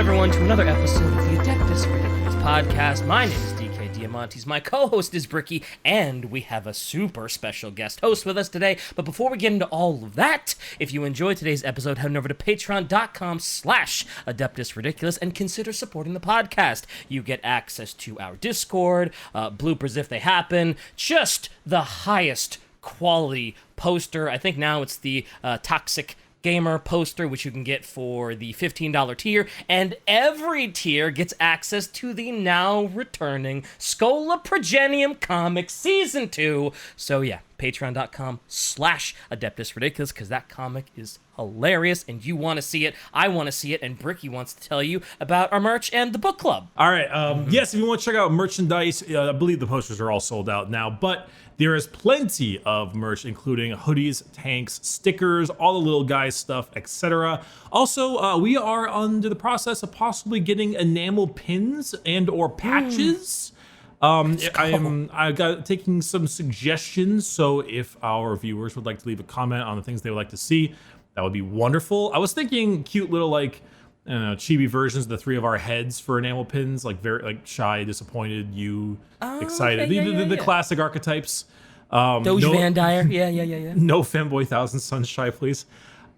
everyone, to another episode of the Adeptus Ridiculous podcast. My name is DK Diamantes, my co-host is Bricky, and we have a super special guest host with us today. But before we get into all of that, if you enjoyed today's episode, head on over to patreon.com/Adeptus Ridiculous and consider supporting the podcast. You get access to our Discord, bloopers if they happen, just the highest quality poster. I think now it's the Toxic Gamer poster, which you can get for the $15 tier, and every tier gets access to the now returning Schola Progenium Comics Season 2. So yeah, patreon.com/Adeptus Ridiculous, because that comic is hilarious, and you want to see it, I want to see it, and Bricky wants to tell you about our merch and the book club. All right, yes, if you want to check out merchandise, I believe the posters are all sold out now, but there is plenty of merch, including hoodies, tanks, stickers, all the little guys stuff, etc. Also, we are under the process of possibly getting enamel pins and or patches. I got taking some suggestions, so if our viewers would like to leave a comment on the things they would like to see, that would be wonderful. I was thinking cute little, like, I don't know, chibi versions of the three of our heads for enamel pins, like very like shy, disappointed, excited, okay, the classic archetypes. Doge Van Dyer, yeah. No femboy thousand suns shy, please.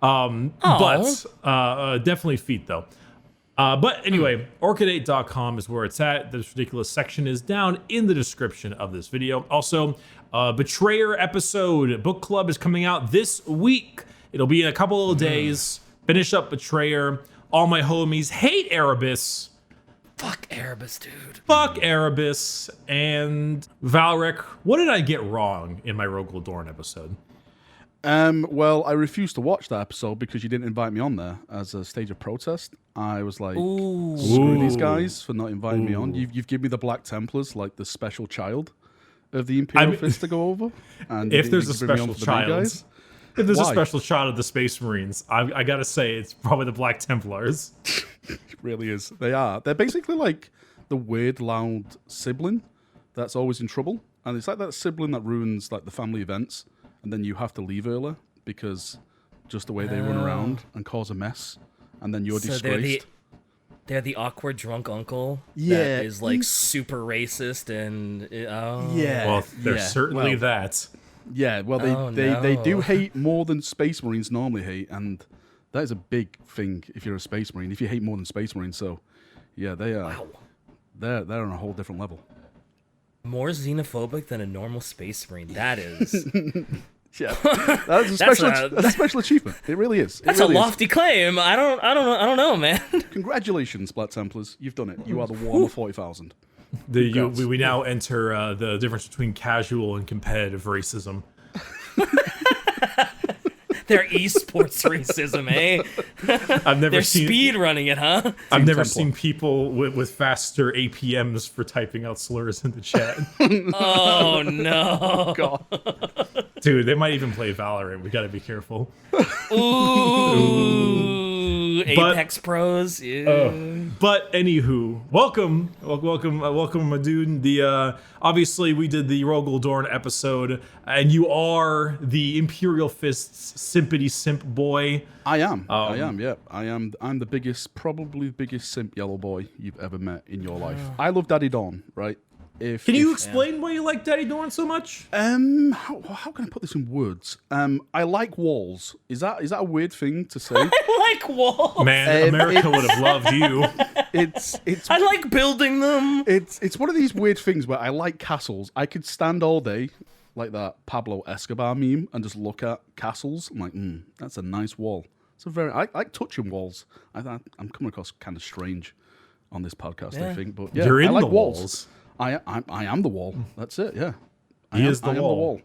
But definitely feet though. But anyway, orchid8.com is where it's at. This ridiculous section is down in the description of this video. Also, Betrayer episode book club is coming out this week. It'll be in a couple of days. Finish up Betrayer. All my homies hate Erebus. Fuck Erebus, dude. Fuck Erebus. And Valrak, what did I get wrong in my Rogal Dorn episode? Well, I refused to watch that episode because you didn't invite me on there as a stage of protest. I was like, screw these guys for not inviting me on. You've given me the Black Templars, like the special child of the Imperial Fists to go over. And if there's a special child, if there's a special child of the Space Marines, I gotta say it's probably the Black Templars. It really is. They are. They're basically like the weird, loud sibling that's always in trouble. And it's like that sibling that ruins like the family events, and then you have to leave early because just the way they run around and cause a mess, and then you're disgraced. They're the awkward drunk uncle that is like super racist and Well, they're certainly that. Yeah, well, they do hate more than Space Marines normally hate, and that is a big thing if you're a Space Marine. If you hate more than Space Marines, so yeah, they are. Wow. They're on a whole different level. More xenophobic than a normal Space Marine. That is. Yeah, that's a special achievement. It really is. That's really a lofty claim. I don't know, man. Congratulations, Black Templars. You've done it. You are the Warhammer 40,000. We now enter the difference between casual and competitive racism. Their esports racism, eh? They're speed running it, huh? I've never seen people with faster APMs for typing out slurs in the chat. Oh no, God. Dude, they might even play Valorant. We gotta be careful. Ooh, Apex Pros. Yeah. But anywho, welcome, my dude. Obviously we did the Rogal Dorn episode, and you are the Imperial Fists simpity simp boy. I am. Yeah, I am. I'm the biggest, probably the biggest simp yellow boy you've ever met in your life. I love Daddy Dorn, right? Can you explain why you like Daddy Dorn so much? How can I put this in words? I like walls. Is that a weird thing to say? I like walls. Man, America would have loved you. It's. I like building them. It's one of these weird things where I like castles. I could stand all day, like that Pablo Escobar meme, and just look at castles. I'm like, that's a nice wall. I like touching walls. I'm coming across kind of strange on this podcast, I think, but yeah, you're in I like the walls. I am the wall. That's it. Yeah, I am the wall.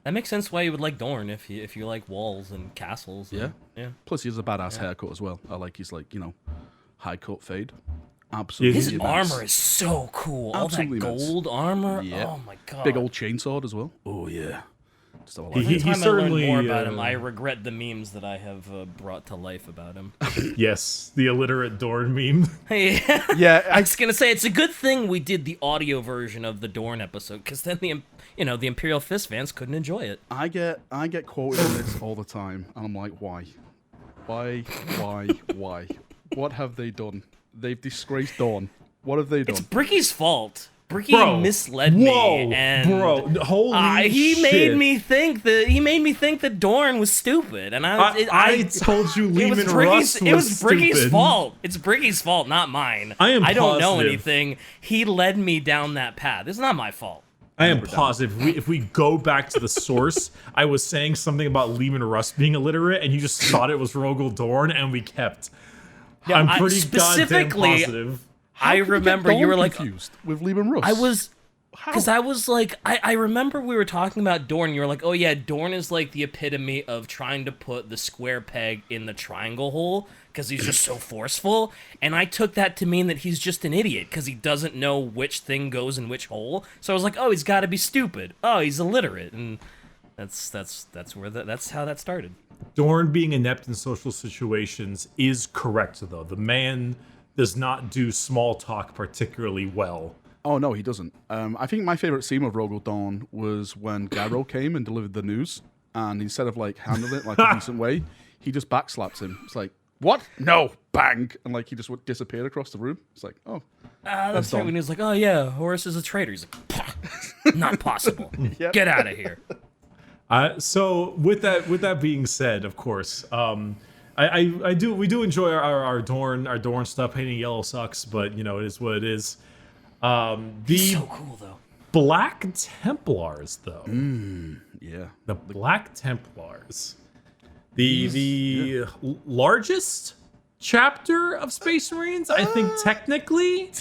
That makes sense why you would like Dorn if you like walls and castles. Yeah. Plus, he has a badass haircut as well. I like his high cut fade. Absolutely. His armor is so cool. Absolutely all that gold armor. Yeah. Oh my god. Big old chainsword as well. Oh yeah. Every time I learn more about him, I regret the memes that I have brought to life about him. Yes, the illiterate Dorn meme. Yeah, I was gonna say it's a good thing we did the audio version of the Dorn episode, because then the Imperial Fist fans couldn't enjoy it. I get quoted on this all the time, and I'm like, why? What have they done? They've disgraced Dorn. What have they done? It's Bricky's fault. Bricky misled me, and holy he shit. made me think that Dorn was stupid, and I told you Lehman Russ was it was Bricky's stupid. fault. It's Bricky's fault, not mine. I don't know positive. anything. He led me down that path. It's not my fault. I am positive. If we go back to the source, I was saying something about Lehman Russ being illiterate, and you just thought it was Rogal Dorn, and we kept. Yeah, I'm pretty goddamn positive. How I could you get remember you were Dorn like confused with Lehman Russ. I was. Because I was like, I remember we were talking about Dorn. You were like, oh yeah, Dorn is like the epitome of trying to put the square peg in the triangle hole because he's just so forceful. And I took that to mean that he's just an idiot because he doesn't know which thing goes in which hole. So I was like, oh, he's got to be stupid. Oh, he's illiterate, and that's how that started. Dorn being inept in social situations is correct, though. The man does not do small talk particularly well. Oh, no, he doesn't. I think my favorite scene of Rogal Dorn was when Gyro came and delivered the news, and instead of, like, handling it like a decent way, he just backslaps him. It's like, what? No! Bang! And, like, he just disappeared across the room. It's like, oh. That's right, when he was like, oh yeah, Horus is a traitor. He's like, not possible. Yep. Get out of here. So with that being said, of course, we do enjoy our Dorn stuff. Painting yellow sucks, but you know it is what it is. He's so cool though. Black Templars, though. Yeah. The Black Templars, the largest chapter of Space Marines, I think technically.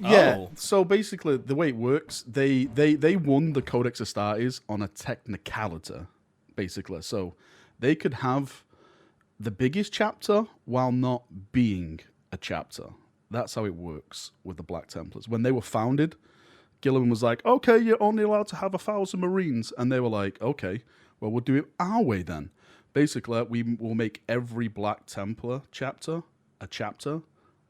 Yeah. Oh. So basically, the way it works, they won the Codex Astartes on a technicality, basically. So they could have the biggest chapter while not being a chapter. That's how it works with the Black Templars. When they were founded, Gilliman was like, okay, you're only allowed to have 1,000 Marines. And they were like, okay, well, we'll do it our way then. Basically, we will make every Black Templar chapter a chapter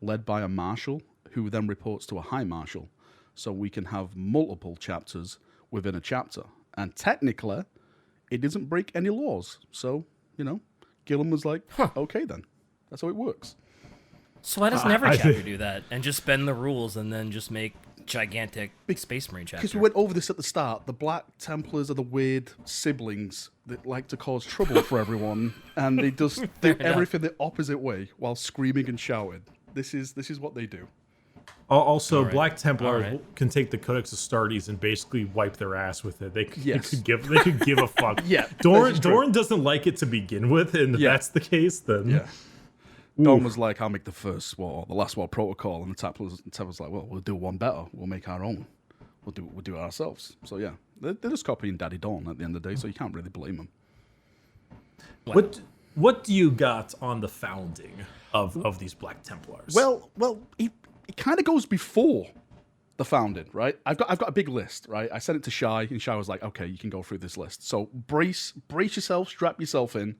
led by a marshal who then reports to a high marshal. So we can have multiple chapters within a chapter. And technically, it doesn't break any laws. So, you know, Gilliman was like, okay then. That's how it works. So why doesn't every chapter do that and just bend the rules and then just make gigantic Space Marine chapter? Because we went over this at the start. The Black Templars are the weird siblings that like to cause trouble for everyone, and they just do everything the opposite way while screaming and shouting. This is what they do. Also, Black Templars can take the Codex Astartes and basically wipe their ass with it. They could give a fuck. Yeah, Dorn doesn't like it to begin with, and if that's the case, then yeah. Dorn was like, I'll make the first war, the last war protocol, and the Templars like, well, we'll do one better. We'll make our own. We'll do it ourselves. So yeah, they're just copying Daddy Dorn at the end of the day, so you can't really blame them. Wow. What do you got on the founding of these Black Templars? Well, it kind of goes before the founding, right? I've got a big list, right? I sent it to Shai, and Shai was like, okay, you can go through this list. So brace yourself, strap yourself in.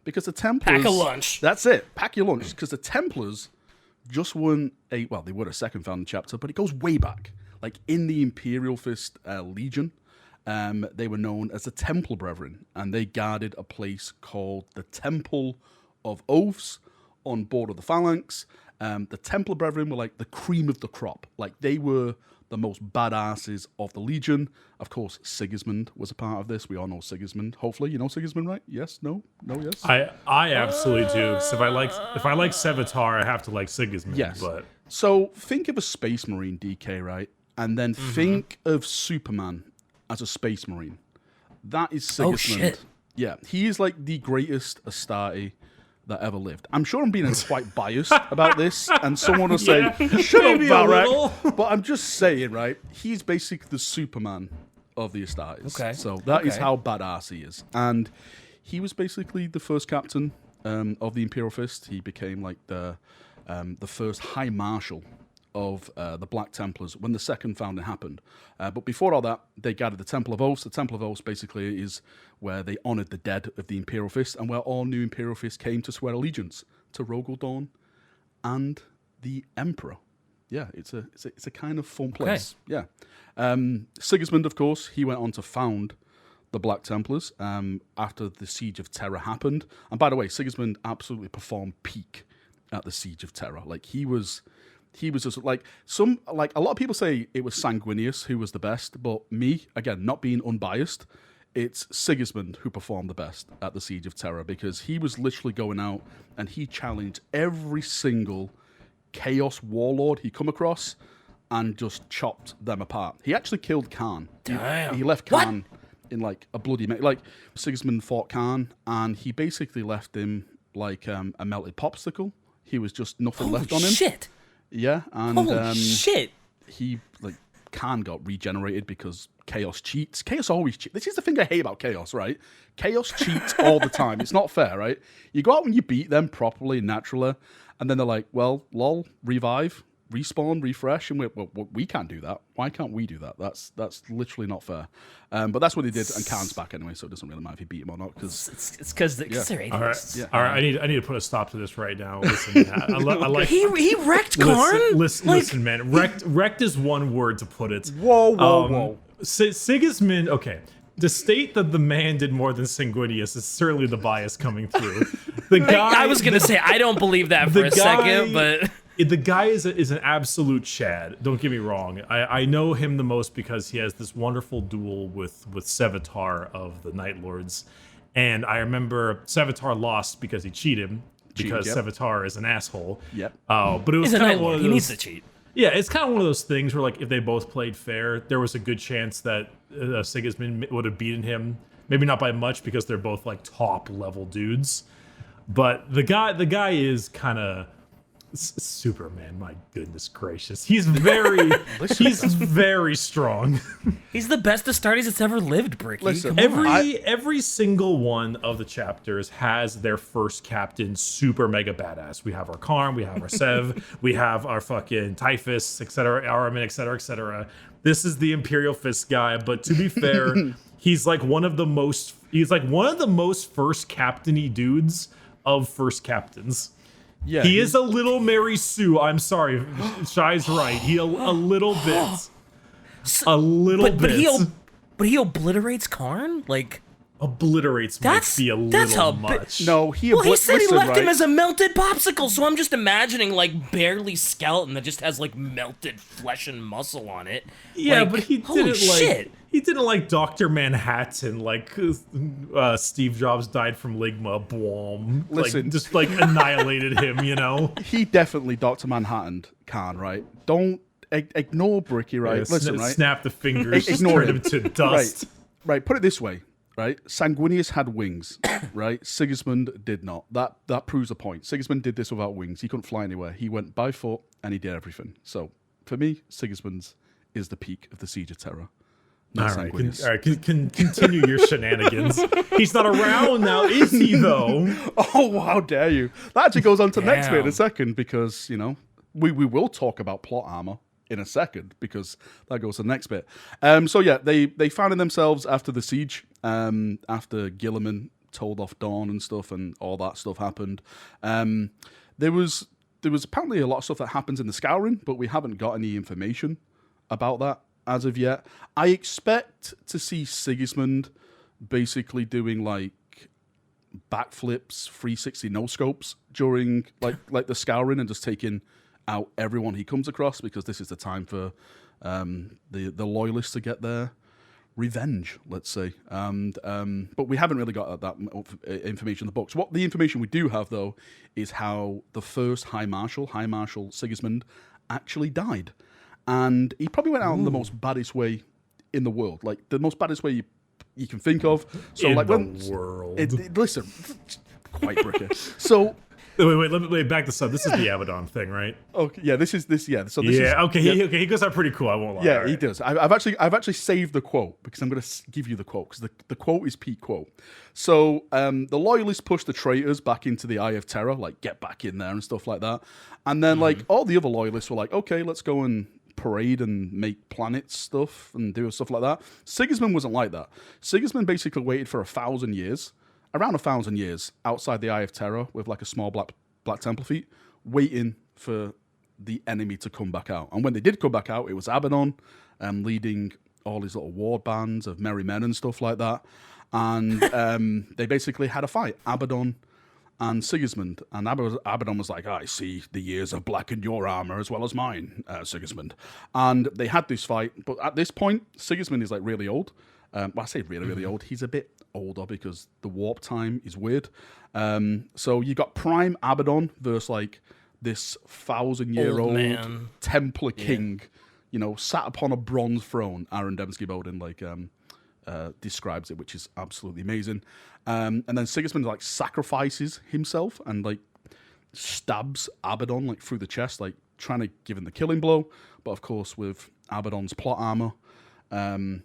Because the Templars... Pack a lunch. That's it. Pack your lunch. Because the Templars just weren't they were a second founding chapter, but it goes way back. Like, in the Imperial Fist Legion, they were known as the Templar Brethren, and they guarded a place called the Temple of Oaths on board of the Phalanx. The Templar Brethren were like the cream of the crop. Like, they were the most badasses of the Legion. Of course, Sigismund was a part of this. We all know Sigismund. Hopefully, you know Sigismund, right? Yes? No? No? Yes? I absolutely do. So if I like Sevatar, I have to like Sigismund. Yes. But so think of a Space Marine, DK, right? And then think of Superman as a Space Marine. That is Sigismund. Oh, shit. Yeah, he is like the greatest Astarte that ever lived. I'm sure I'm being quite biased about this, and someone will say, shut up, Valrak. But I'm just saying, right? He's basically the Superman of the Astartes. Okay. So that is how badass he is. And he was basically the first captain of the Imperial Fist. He became like the first High Marshal of the Black Templars when the second founding happened. But before all that, they guarded the Temple of Oaths. The Temple of Oaths basically is where they honored the dead of the Imperial Fist and where all new Imperial Fists came to swear allegiance to Rogal Dorn and the Emperor. Yeah, it's a kind of fun place. Okay. Yeah. Sigismund, of course, he went on to found the Black Templars after the Siege of Terra happened. And by the way, Sigismund absolutely performed peak at the Siege of Terra. Like he was just like a lot of people say it was Sanguinius who was the best, but me, again, not being unbiased, it's Sigismund who performed the best at the Siege of Terra, because he was literally going out and he challenged every single Chaos warlord he come across and just chopped them apart. He actually killed Khan. Damn. He left Khan in like a bloody like Sigismund fought Khan and he basically left him like a melted popsicle. He was just nothing left on him. Shit. Yeah, and Holy shit. he like Khan got regenerated because Chaos cheats. Chaos always cheats. This is the thing I hate about Chaos, right? Chaos cheats all the time. It's not fair, right? You go out and you beat them properly, naturally, and then they're like, well, lol, revive, respawn, refresh, and we can't do that. Why can't we do that? That's literally not fair. But that's what he did, and Khan's back anyway, so it doesn't really matter if he beat him or not. Because it's because they're atheists. All right. I need to put a stop to this right now. Listen, I like he wrecked Karn. Listen, man. Wrecked is one word to put it. whoa. Sigismund. Okay. To state that the man did more than Sanguinius is certainly the bias coming through. The guy. I was gonna say I don't believe that for a second, but the guy is an absolute Chad. Don't get me wrong. I know him the most because he has this wonderful duel with Sevatar of the Night Lords, and I remember Sevatar lost because he cheated because Sevatar is an asshole. Yep. But it was he's a kind Night of one Lord. of He those. needs to cheat. Yeah, it's kind of one of those things where, like, if they both played fair, there was a good chance that Sigismund would have beaten him. Maybe not by much because they're both like top level dudes. But the guy is kind of Superman. My goodness gracious, he's very strong. He's the best Astartes that's ever lived, Bricky. Listen, Every single one of the chapters has their first captain super mega badass. We have our Karn, we have our Sev, we have our fucking Typhus, etc., Aramin, etc. This is the Imperial Fists guy, but to be fair, he's like one of the most first captain-y dudes of first captains. Yeah, he is a little Mary Sue. I'm sorry, Shai's right. He a little bit, But he obliterates Karn? Like, obliterates might be a little much. No, he said he left him as a melted popsicle, so I'm just imagining like barely skeleton that just has like melted flesh and muscle on it. Yeah, like, but he holy didn't shit. He didn't like Dr. Manhattan, like Steve Jobs died from Ligma, boom. Listen. Like, just like annihilated him, you know? He definitely Dr. Manhattan Khan, right? Don't ignore Bricky, right? Yeah, Listen, right? Snap the fingers, just Ignore turn him to dust. Right, put it this way, right? Sanguinius had wings, right? Sigismund did not. That proves a point. Sigismund did this without wings. He couldn't fly anywhere. He went by foot and he did everything. So, for me, Sigismund is the peak of the Siege of Terra. All right, continue your shenanigans. He's not around now, is he, though? Oh, how dare you. That actually goes on to next bit in a second because, you know, we will talk about plot armor in a second because that goes to the next bit. So, yeah, they found themselves after the siege, after Guilliman told off Dorn and stuff and all that stuff happened. There was apparently a lot of stuff that happens in the Scouring, but we haven't got any information about that as of yet. I expect to see Sigismund basically doing like backflips, 360 no scopes during like the Scouring and just taking out everyone he comes across because this is the time for the Loyalists to get their revenge, let's say. But we haven't really got that information in the books. What the information we do have though is how the first High Marshal Sigismund, actually died. And he probably went out in the most baddest way in the world, like the most baddest way you can think of. So, in like the when world. Listen, quite bricker. So wait, let me back this up. This is the Abaddon thing, right? Okay, yeah, this is. So this is, okay, he goes out pretty cool. I won't lie. Yeah, he does. I've actually saved the quote because I'm going to give you the quote because the quote is peak quote. So the Loyalists pushed the traitors back into the Eye of Terror, like get back in there and stuff like that. And then like all the other Loyalists were like, okay, let's go and parade and make planets stuff and do stuff like that. Sigismund wasn't like that. Sigismund basically waited for around 1,000 years outside the Eye of Terror with like a small black Templar fleet, waiting for the enemy to come back out. And when they did come back out, it was Abaddon leading all these little ward bands of merry men and stuff like that. And they basically had a fight. Abaddon and Sigismund. And Abaddon was like, I see the years have blackened your armor as well as mine, Sigismund. And they had this fight, but at this point, Sigismund is like really old. Well, I say really, really old. He's a bit older because the warp time is weird. So you got Prime Abaddon versus like this 1,000-year-old Templar king, sat upon a bronze throne. Aaron Dembski-Bowden describes it, which is absolutely amazing. And then Sigismund like sacrifices himself and like stabs Abaddon like through the chest, like trying to give him the killing blow. But of course, with Abaddon's plot armor,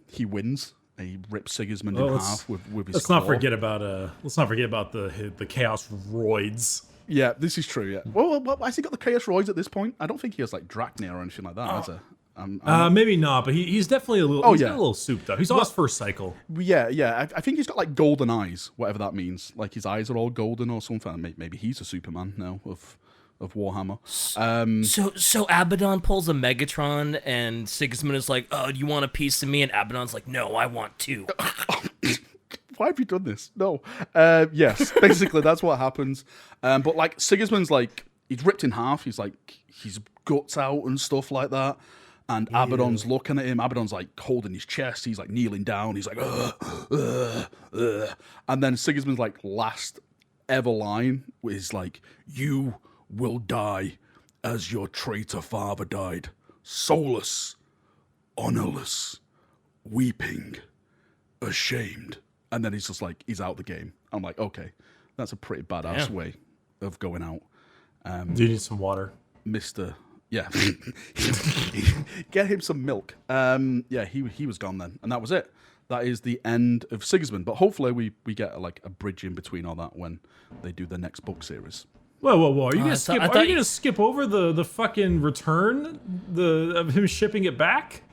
he wins. He rips Sigismund in half with his let's claw. not forget about the Chaos Roids. Yeah, this is true. Yeah. Well, has he got the Chaos Roids at this point? I don't think he has like Drachnir or anything like that, has he? Maybe not, but he's definitely a little. Got a little souped up. He's on his first cycle. Yeah. I think he's got like golden eyes, whatever that means. Like his eyes are all golden or something. Maybe he's a Superman now of Warhammer. So Abaddon pulls a Megatron, and Sigismund is like, "Oh, do you want a piece of me?" And Abaddon's like, "No, I want two." Why have you done this? No. Yes, basically that's what happens. But like Sigismund's like he's ripped in half. He's like his guts out and stuff like that. And Abaddon's looking at him. Abaddon's like holding his chest. He's like kneeling down. He's like, and then Sigismund's like last ever line is like, "You will die as your traitor father died, soulless, honorless, weeping, ashamed." And then he's just like, he's out the game. I'm like, okay, that's a pretty badass way of going out. Do you need some water? Mr. Yeah. Get him some milk. He was gone then. And that was it. That is the end of Sigismund. But hopefully we get like a bridge in between all that when they do the next book series. Whoa! Are you gonna skip over the fucking return of him shipping it back?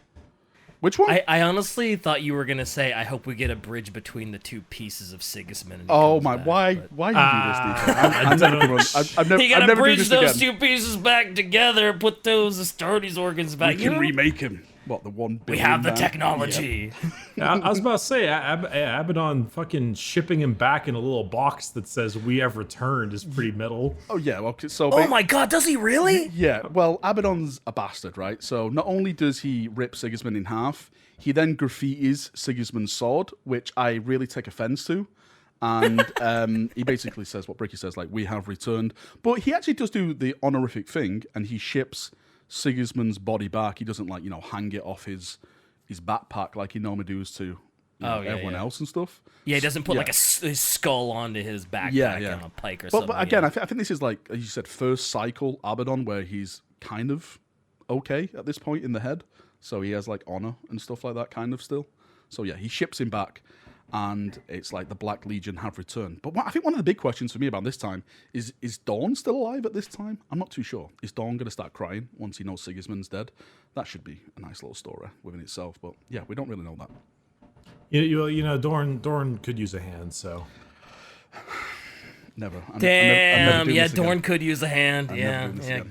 Which one? I honestly thought you were gonna say, I hope we get a bridge between the two pieces of Sigismund. And oh my! Why you do this, DJ? I've never. You gotta bridge those two pieces back together. Put those Astartes organs back. We can remake him. What, the 1 billion? We have the technology. I was about to say, Abaddon fucking shipping him back in a little box that says "We have returned" is pretty metal. Oh yeah, well, so. Oh my God, does he really? Yeah, well, Abaddon's a bastard, right? So not only does he rip Sigismund in half, he then graffitis Sigismund's sword, which I really take offense to. And he basically says what Bricky says, like, "We have returned." But he actually does do the honorific thing, and he ships Sigismund's body back. He doesn't hang it off his backpack like he normally does to everyone else and stuff. Yeah, he doesn't put his skull onto his backpack on a pike or something. But again, I think this is like, as you said, first cycle Abaddon, where he's kind of okay at this point in the head. So he has like honor and stuff like that kind of still. So yeah, he ships him back. And it's like the Black Legion have returned. But I think one of the big questions for me about this time is Dorn still alive at this time? I'm not too sure. Is Dorn going to start crying once he knows Sigismund's dead? That should be a nice little story within itself. But yeah, we don't really know that. Dorn could use a hand, so. Never. Dorn could use a hand.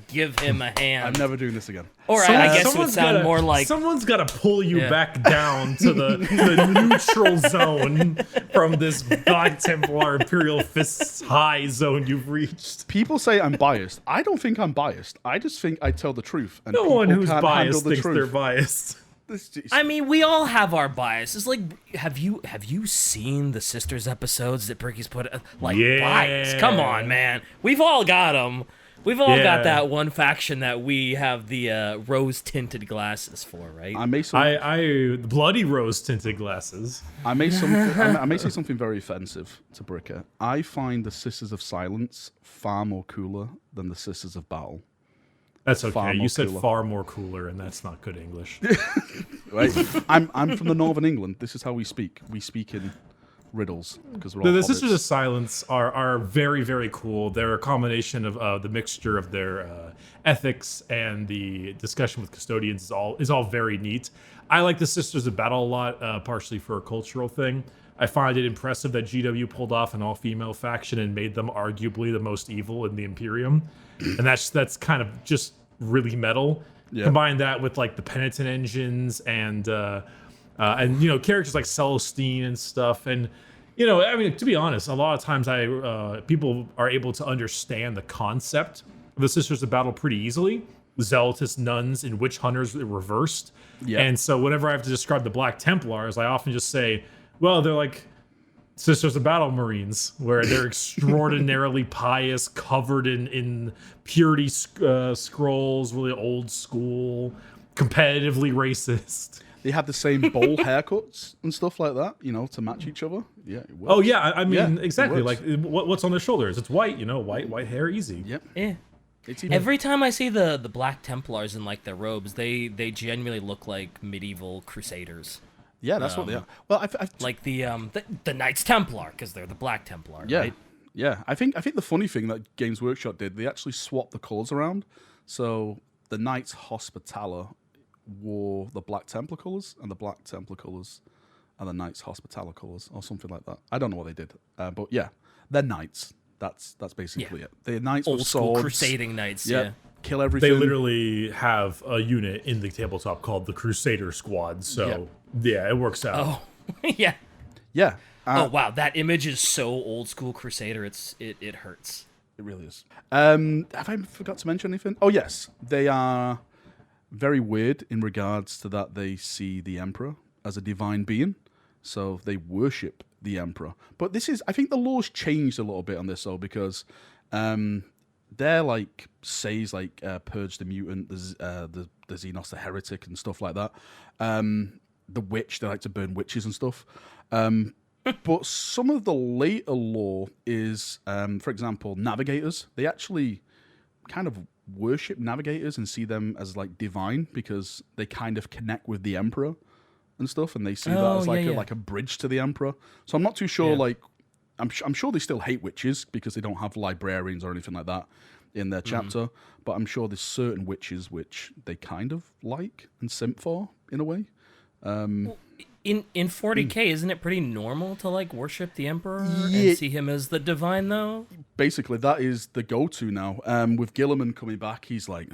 Give him a hand. I'm never doing this again. Or I guess it would sound more like... Someone's got to pull you back down to the neutral zone from this Black Templar Imperial Fists high zone you've reached. People say I'm biased. I don't think I'm biased. I just think I tell the truth. And no one who's biased thinks they're biased. I mean, we all have our biases. Like, have you seen the Sisters episodes that Bricky's put? Bias. Come on, man. We've all got them. We've all got that one faction that we have the rose-tinted glasses for, right? I bloody rose-tinted glasses. I may say something very offensive to Bricker. I find the Sisters of Silence far more cooler than the Sisters of Battle. That's okay. You said far more cooler, and that's not good English. Right. I'm from the Northern England. This is how we speak. We speak in riddles because we're all the Sisters of Silence are very, very cool. They're a combination of the mixture of their ethics and the discussion with custodians is all very neat. I like the Sisters of Battle a lot, partially for a cultural thing. I find it impressive that GW pulled off an all-female faction and made them arguably the most evil in the Imperium. And that's kind of just really metal. Yeah. Combine that with like the penitent engines and characters like Celestine and stuff. And You know, I mean, to be honest, a lot of times people are able to understand the concept of the Sisters of Battle pretty easily. Zealotous nuns and witch hunters reversed. Yeah. And so whenever I have to describe the Black Templars, I often just say, well, they're like Sisters of Battle Marines, where they're extraordinarily pious, covered in purity scrolls, really old school, competitively racist. They have the same bowl haircuts and stuff like that, you know, to match each other. Yeah. It works. Oh yeah, I mean, Yeah, exactly. it works. Like what's on their shoulders? It's white, you know, white hair, easy. Yep. Yeah. It's even, Every time I see the Black Templars in like their robes, they genuinely look like medieval crusaders. yeah, that's what they are. Well, I've Like the Knights Templar, because they're the Black Templar, yeah, right? yeah. I think the funny thing that Games Workshop did, they actually swapped the colours around. So the Knights Hospitaller wore the Black Templar colours, and the Black Templar colours are the Knights Hospitaller colours, or something like that. I don't know what they did, but yeah, they're knights. That's basically it. They're knights Old with school swords. crusading knights, Yeah, yeah. kill everything. They literally have a unit in the tabletop called the Crusader Squad. So yeah, it works out. Oh, yeah. Yeah. Oh wow, that image is so old school crusader. It hurts. It really is. Have I forgot to mention anything? Oh yes, they are very weird in regards to that they see the Emperor as a divine being, so they worship the Emperor. But this is, I think the law's changed a little bit on this though, because they're like says like Purge the Mutant, the Xenos the Heretic and stuff like that. The Witch, they like to burn witches and stuff. But some of the later lore is, for example, navigators. They actually kind of worship navigators and see them as like divine because they kind of connect with the Emperor and stuff, and they see that as like a bridge to the Emperor. So I'm not too sure. Yeah. Like, I'm sure they still hate witches because they don't have librarians or anything like that in their chapter. But I'm sure there's certain witches which they kind of like and simp for in a way. In 40K, isn't it pretty normal to like worship the Emperor Yeah. and see him as the divine though? Basically, that is the go-to now. With Gilliman coming back, he's like,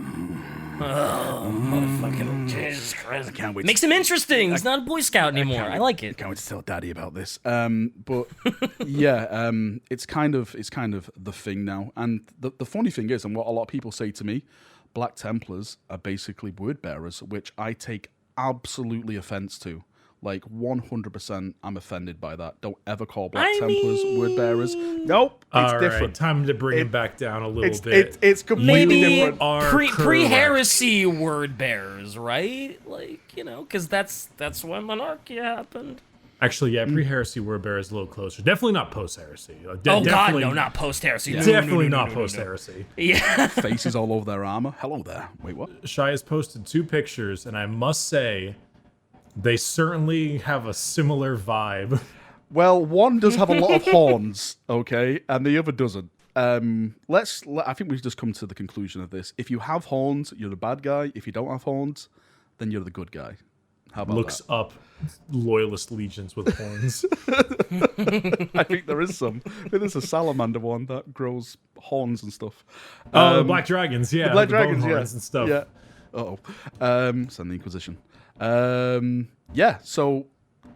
Motherfucking Jesus Christ! I can't wait. Makes him interesting. He's not a Boy Scout anymore. I like it. Can't wait to tell Daddy about this. But yeah, it's kind of the thing now. And the funny thing is, and what a lot of people say to me, Black Templars are basically word bearers, which I take absolutely offense to. Like 100%, I'm offended by that. Don't ever call Black Templars word bearers. Nope, it's All different. right, time to bring him back down a little bit. It's completely Maybe different. Are pre-heresy word bearers, right? Like, you know, because that's when monarchy happened. Actually, yeah, pre-heresy word bearer is a little closer. Definitely not post-heresy. Oh God, Definitely- no, not post-heresy. No, Definitely no, no, not no, no, no. post-heresy. Yeah. Faces all over their armor. Hello there. Wait, what? Shai has posted 2 pictures, and I must say, they certainly have a similar vibe. Well, one does have a lot of horns, okay, and the other doesn't. I think we've just come to the conclusion of this. If you have horns, you're the bad guy. If you don't have horns, then you're the good guy. How about Looks that? up loyalist legions with horns. I think there is some. I think there's a salamander one that grows horns and stuff. Oh, the Black Dragons, yeah. The Black the bone Dragons, yeah. horns and stuff. Yeah. Send the Inquisition. Yeah, so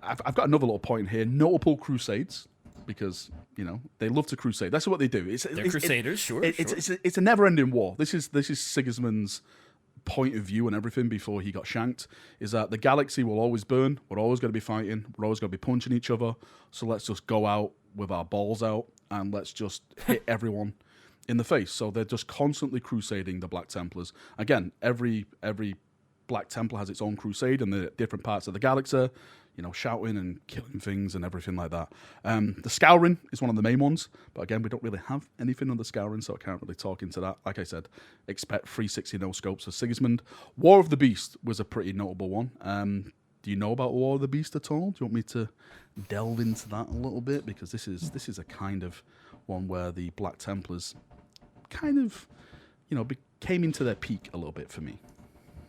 I've got another little point here. Notable crusades, because, you know, they love to crusade. That's what they do. They're crusaders, sure. It's a never-ending war. This is Sigismund's point of view and everything before he got shanked, is that the galaxy will always burn. We're always going to be fighting. We're always going to be punching each other. So let's just go out with our balls out and let's just hit everyone in the face. So they're just constantly crusading the Black Templars. Again, every Black Templar has its own crusade in the different parts of the galaxy, you know, shouting and killing things and everything like that. The Scouring is one of the main ones, but again, we don't really have anything on the Scouring, so I can't really talk into that. Like I said, expect 360 no scopes for Sigismund. War of the Beast was a pretty notable one. Do you know about War of the Beast at all? Do you want me to delve into that a little bit? Because this is a kind of one where the Black Templars kind of, you know, came into their peak a little bit for me.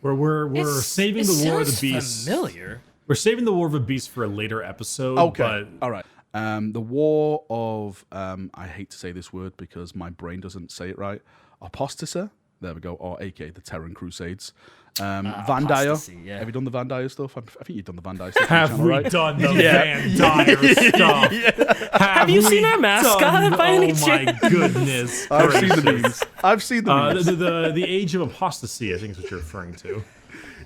We're saving the War of the sounds Beast. familiar. We're saving the War of the Beast for a later episode. Okay, But all right. The War of, I hate to say this word because my brain doesn't say it right, Apostasy, there we go, or aka the Terran Crusades. Van Dyer. Apostasy, yeah. Have you done the Van Dyer stuff? I think you've done the Van Dyer stuff. Have we done the Van Dyer stuff? Have you seen our mascot by any Oh chance? my goodness! I've seen the gracious. memes. I've seen the memes. The age of apostasy, I think is what you're referring to.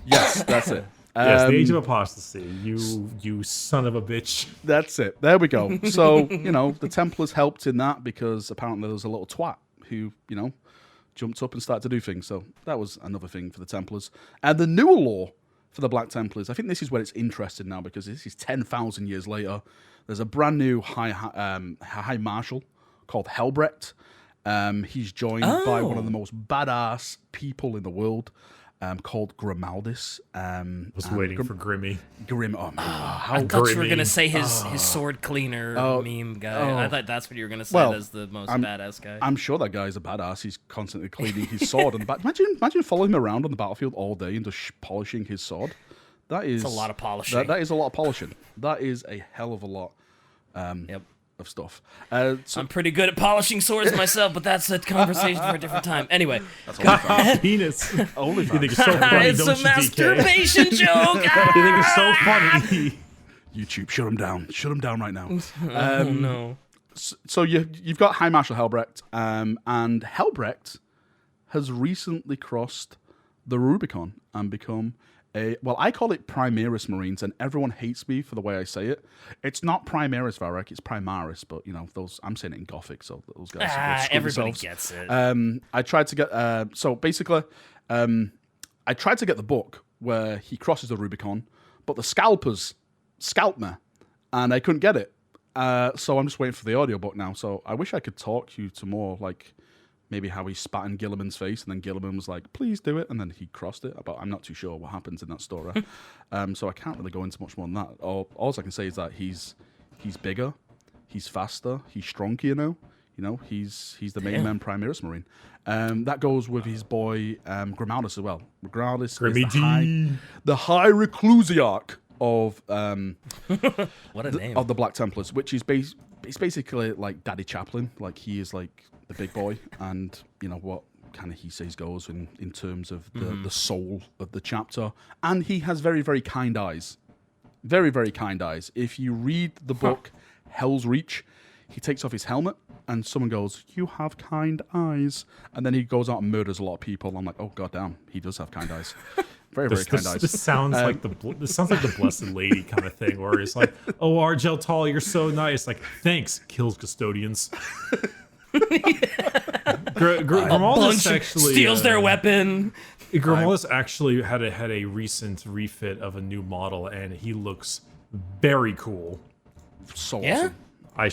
Yes, that's it. Yes, the age of apostasy. You son of a bitch. That's it. There we go. So, the Templars helped in that because apparently there was a little twat who, jumped up and started to do things. So that was another thing for the Templars. And the newer law for the Black Templars, I think this is where it's interesting now because this is 10,000 years later. There's a brand new High Marshal called Helbrecht. He's joined by one of the most badass people in the world. Called Grimaldis. Was waiting for Grimmy. Grim. Oh my god! I thought you were gonna say his sword cleaner meme guy. I thought that's what you were gonna say as the most badass guy. I'm sure that guy's a badass. He's constantly cleaning his sword on the back. Imagine following him around on the battlefield all day and just polishing his sword. That is a lot of polishing. That is a lot of polishing. That is a hell of a lot. Of stuff. I'm pretty good at polishing swords myself, but that's a conversation for a different time. Anyway, Penis. Only You think it's so funny, it's don't a you, DK? masturbation joke. You think it's so funny? YouTube, shut him down. Shut him down right now. Oh no. So you've got High Marshal Helbrecht, and Helbrecht has recently crossed the Rubicon and become I call it Primaris Marines, and everyone hates me for the way I say it. It's not Primaris Valrak, it's Primaris, but I'm saying it in Gothic, so those guys Everybody themselves. gets it. I tried to get so basically, I tried to get the book where he crosses the Rubicon, but the scalpers scalped me, and I couldn't get it. So I'm just waiting for the audiobook now. So I wish I could talk you to more like maybe how he spat in Gilliman's face, and then Gilliman was like, "Please do it," and then he crossed it. But I'm not too sure what happens in that story, so I can't really go into much more than that. All I can say is that he's bigger, he's faster, he's stronger now. He's the main man Primaris Marine. That goes with his boy Grimaldis as well. Grimaldis is the High Reclusiarch of What a name. of the Black Templars, which is it's basically like Daddy Chaplain. Like he is like the big boy, and what kind of he says goes in terms of the soul of the chapter. And he has very, very kind eyes. Very, very kind eyes. If you read the book Hell's Reach, he takes off his helmet and someone goes, "You have kind eyes," and then he goes out and murders a lot of people. I'm like, oh goddamn, he does have kind eyes. Very, very kind eyes. This sounds like the Blessed Lady kind of thing, where it's like, "Oh, Argel Tall, you're so nice." Like, thanks, kills custodians. Grimaldis actually steals their weapon. Grimaldis actually had a recent refit of a new model, and he looks very cool. So Yeah? awesome. I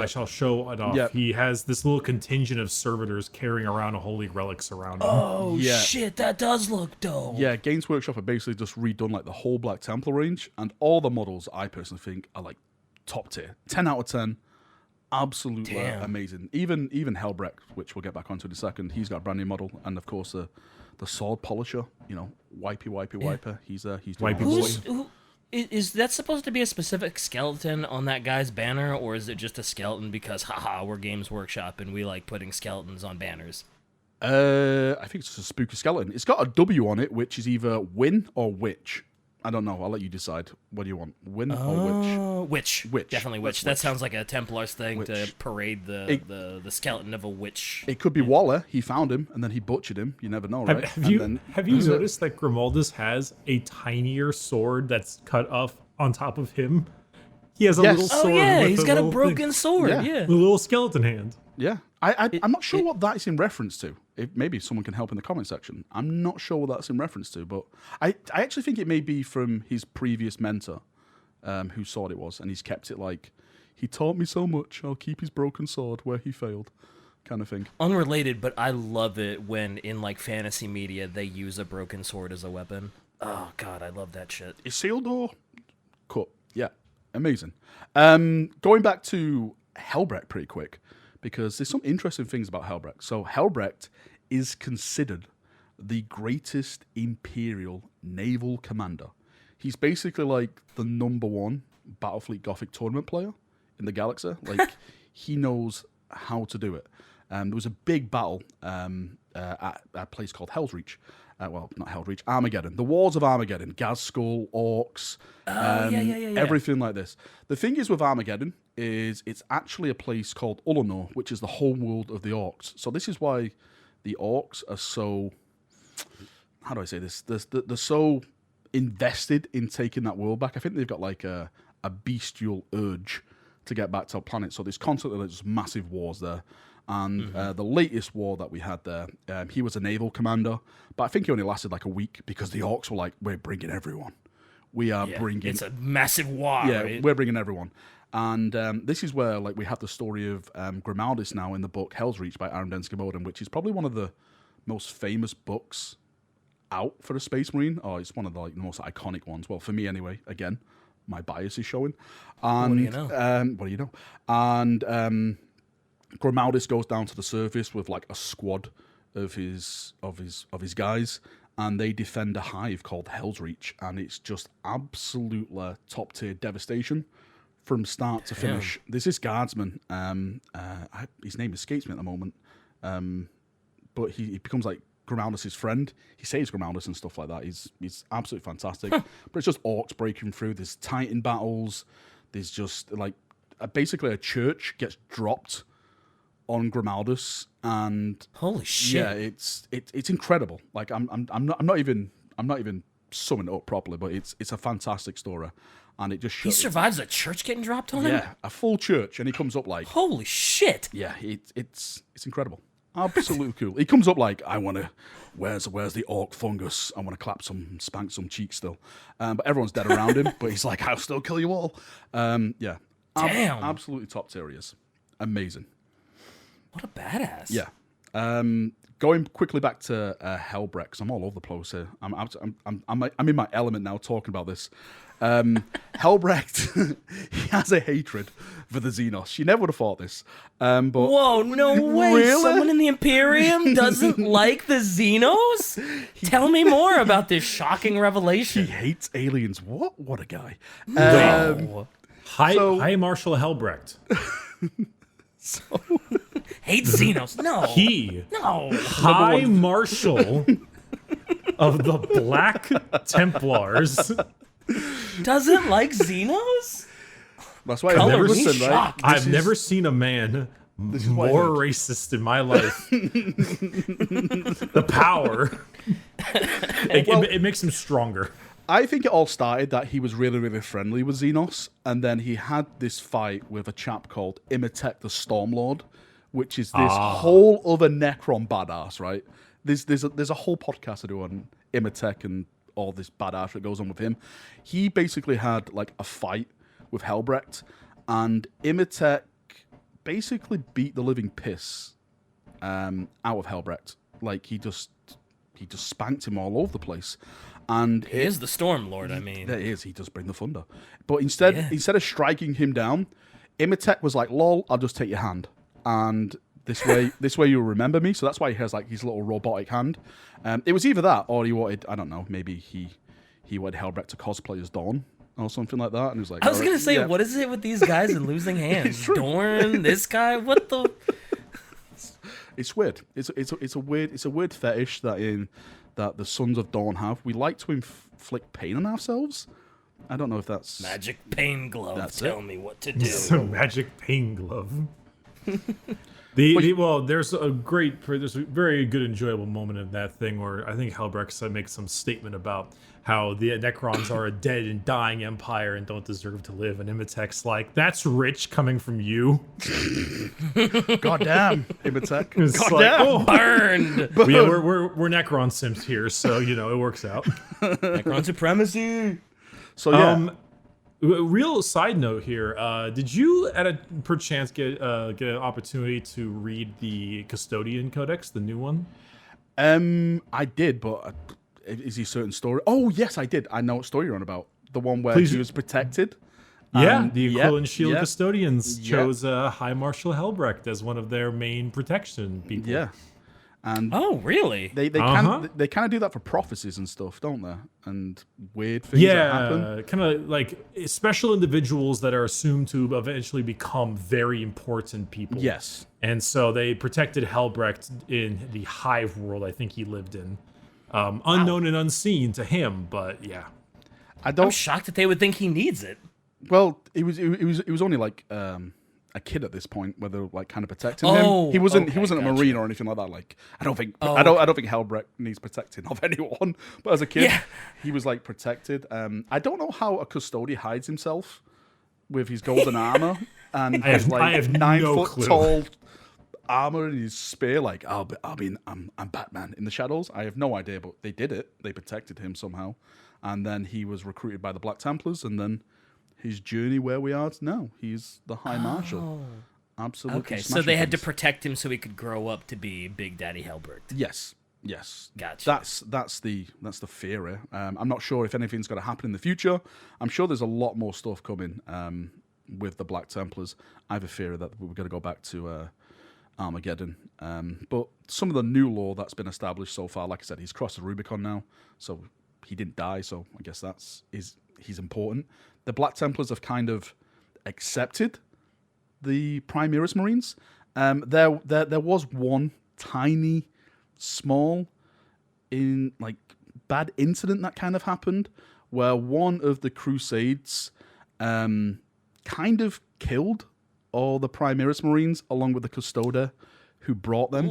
shall show it off. Yep. He has this little contingent of servitors carrying around a holy relics around him. Oh Yeah. shit, that does look dope. Yeah, Games Workshop have basically just redone like the whole Black Templar range, and all the models I personally think are like top tier, 10 out of 10, absolutely Damn. amazing. Even Helbrecht, which we'll get back onto in a second, he's got a brand new model, and of course the sword polisher, wipey. He's doing Wipey awesome. boy. Is that supposed to be a specific skeleton on that guy's banner, or is it just a skeleton because, haha, we're Games Workshop and we like putting skeletons on banners? I think it's just a spooky skeleton. It's got a W on it, which is either win or witch. I don't know. I'll let you decide. What do you want? Win or witch? Witch. Definitely witch. That Witch. sounds like a Templars thing to Witch. parade the skeleton of a witch. It could be Waller. He found him, and then he butchered him. You never know, right? Have you noticed that Grimaldis has a tinier sword that's cut off on top of him? He has a Yes. little Oh sword. yeah, with he's a got a little broken thing, sword. Yeah. Yeah. with a little skeleton hand. Yeah. I'm not sure what that's in reference to. Maybe someone can help in the comment section. I'm not sure what that's in reference to, but I actually think it may be from his previous mentor, whose sword it was, and he's kept it like, he taught me so much, I'll keep his broken sword where he failed, kind of thing. Unrelated, but I love it when in like fantasy media they use a broken sword as a weapon. Oh god, I love that shit. Isildur cut. Yeah, amazing. Going back to Helbrecht pretty quick, because there's some interesting things about Helbrecht. So Helbrecht is considered the greatest Imperial naval commander. He's basically like the #1 Battlefleet Gothic tournament player in the galaxy. Like, he knows how to do it. There was a big battle at a place called Hell's Reach, well, not Hellreach, Armageddon. The Wars of Armageddon, Gazskull, Orcs, everything like this. The thing is with Armageddon is it's actually a place called Ullanor, which is the home world of the Orcs. So this is why the Orcs are so, how do I say this? They're so invested in taking that world back. I think they've got like a bestial urge to get back to our planet. So there's constantly just massive wars there. And the latest war that we had there, he was a naval commander, but I think he only lasted like a week because the Orcs were like, we're bringing everyone. We are bringing... It's a massive war, Yeah, right? we're bringing everyone. And this is where like we have the story of Grimaldis now in the book Hell's Reach by Aaron Densky-Bowden, which is probably one of the most famous books out for a Space Marine. Oh, it's one of the like the most iconic ones. Well, for me anyway. Again, my bias is showing. And, What do you know? What do you know? And Grimaldis goes down to the surface with like a squad of his guys, and they defend a hive called Hell's Reach, and it's just absolutely top tier devastation from start to finish. There's this guardsman. His name escapes me at the moment, but he becomes like Grimaldis' friend. He saves Grimaldis and stuff like that. He's absolutely fantastic. But it's just orcs breaking through. There's Titan battles. There's just like basically a church gets dropped on Grimaldis, and Holy shit! yeah, it's incredible. Like I'm not even summing it up properly, but it's a fantastic story, and it just He shows. survives a church getting dropped on him? Yeah, a full church, and he comes up like, Holy shit! yeah, it's incredible, absolutely cool. He comes up like, I want to, where's the orc fungus? I want to spank some cheeks still, but everyone's dead around him. But he's like, I'll still kill you all. Yeah, Damn. absolutely top tier. He is amazing. What a badass. Yeah. Going quickly back to Helbrecht, 'cause I'm all over the place here. I'm in my element now talking about this. Helbrecht, he has a hatred for the Xenos. You never would have thought this. But Whoa, no way. Really? Someone in the Imperium doesn't like the Xenos? Tell me more about this shocking he revelation. hates aliens. What a guy. No. High Marshal Helbrecht. Hates Xenos. No. No. High Marshal of the Black Templars. Doesn't like Xenos? That's why I Color never me listen, right? shocked. I've never seen a man why I more heard. racist in my life. The power. It makes him stronger. I think it all started that he was really, really friendly with Xenos, and then he had this fight with a chap called Imitek the Stormlord, which is this whole other Necron badass, right? There's a whole podcast I do on Imitek and all this badass that goes on with him. He basically had like a fight with Helbrecht, and Imitek basically beat the living piss out of Helbrecht. Like he just spanked him all over the place. And He is the Storm Lord, I mean. there he is. He does bring the thunder. But instead of striking him down, Imitek was like, "Lol, I'll just take your hand, and this way you'll remember me." So that's why he has like his little robotic hand. It was either that, or he wanted, I don't know, maybe he wanted Helbrecht to cosplay as Dorn or something like that. And he was like, I was "All going right, to say, yeah." what is it with these guys and losing hands? Dorn, this guy, what the... It's weird. It's a weird fetish that the Sons of Dawn have. We like to inflict pain on ourselves. I don't know if that's Magic pain glove, That's tell it. me what to It's a do. magic pain glove. There's a very good enjoyable moment in that thing where I think Helbrecht makes some statement about how the Necrons are a dead and dying empire and don't deserve to live, and Imitek's like, that's rich coming from you. goddamn Imitek. It's like, Goddamn. oh, Burned! yeah, we're Necron simps here, so it works out. Necron supremacy! So yeah, A real side note here. Did you, perchance, get an opportunity to read the Custodian Codex, the new one? I did, but is he a certain story? Oh yes, I did. I know what story you're on about. The one where Please. he was protected. Yeah, the Yep, Aquilian Shield yep, Custodians yep. chose High Marshal Helbrecht as one of their main protection people. Yeah, and Oh, really? they Uh-huh. kind of do that for prophecies and stuff, don't they? And weird things that happen. Yeah, kind of like special individuals that are assumed to eventually become very important people. Yes. And so they protected Helbrecht in the Hive world I think he lived in. unknown and unseen to him. But yeah, I'm shocked that they would think he needs it. Well, he was only like a kid at this point, where they're like kind of protecting him. He wasn't a marine or anything like that. Like I don't think Helbrecht needs protecting of anyone. But as a kid, he was like protected. I don't know how a custodian hides himself with his golden armor and his like 9 foot tall armor and his spear. Like I'm Batman in the shadows. I have no idea, but they did it. They protected him somehow, and then he was recruited by the Black Templars, and then his journey where we are now. He's the High Marshal. Absolutely. Okay, so they had to protect him so he could grow up to be Big Daddy Helbrecht. Yes. Gotcha. That's the theory. I'm not sure if anything's going to happen in the future. I'm sure there's a lot more stuff coming with the Black Templars. I have a theory that we're going to go back to Armageddon. But some of the new lore that's been established so far, like I said, he's crossed the Rubicon now, so he didn't die. So I guess he's important. The Black Templars have kind of accepted the Primaris Marines. There was one tiny, small, bad incident that kind of happened, where one of the Crusades kind of killed all the Primaris Marines along with the Custodia who brought them.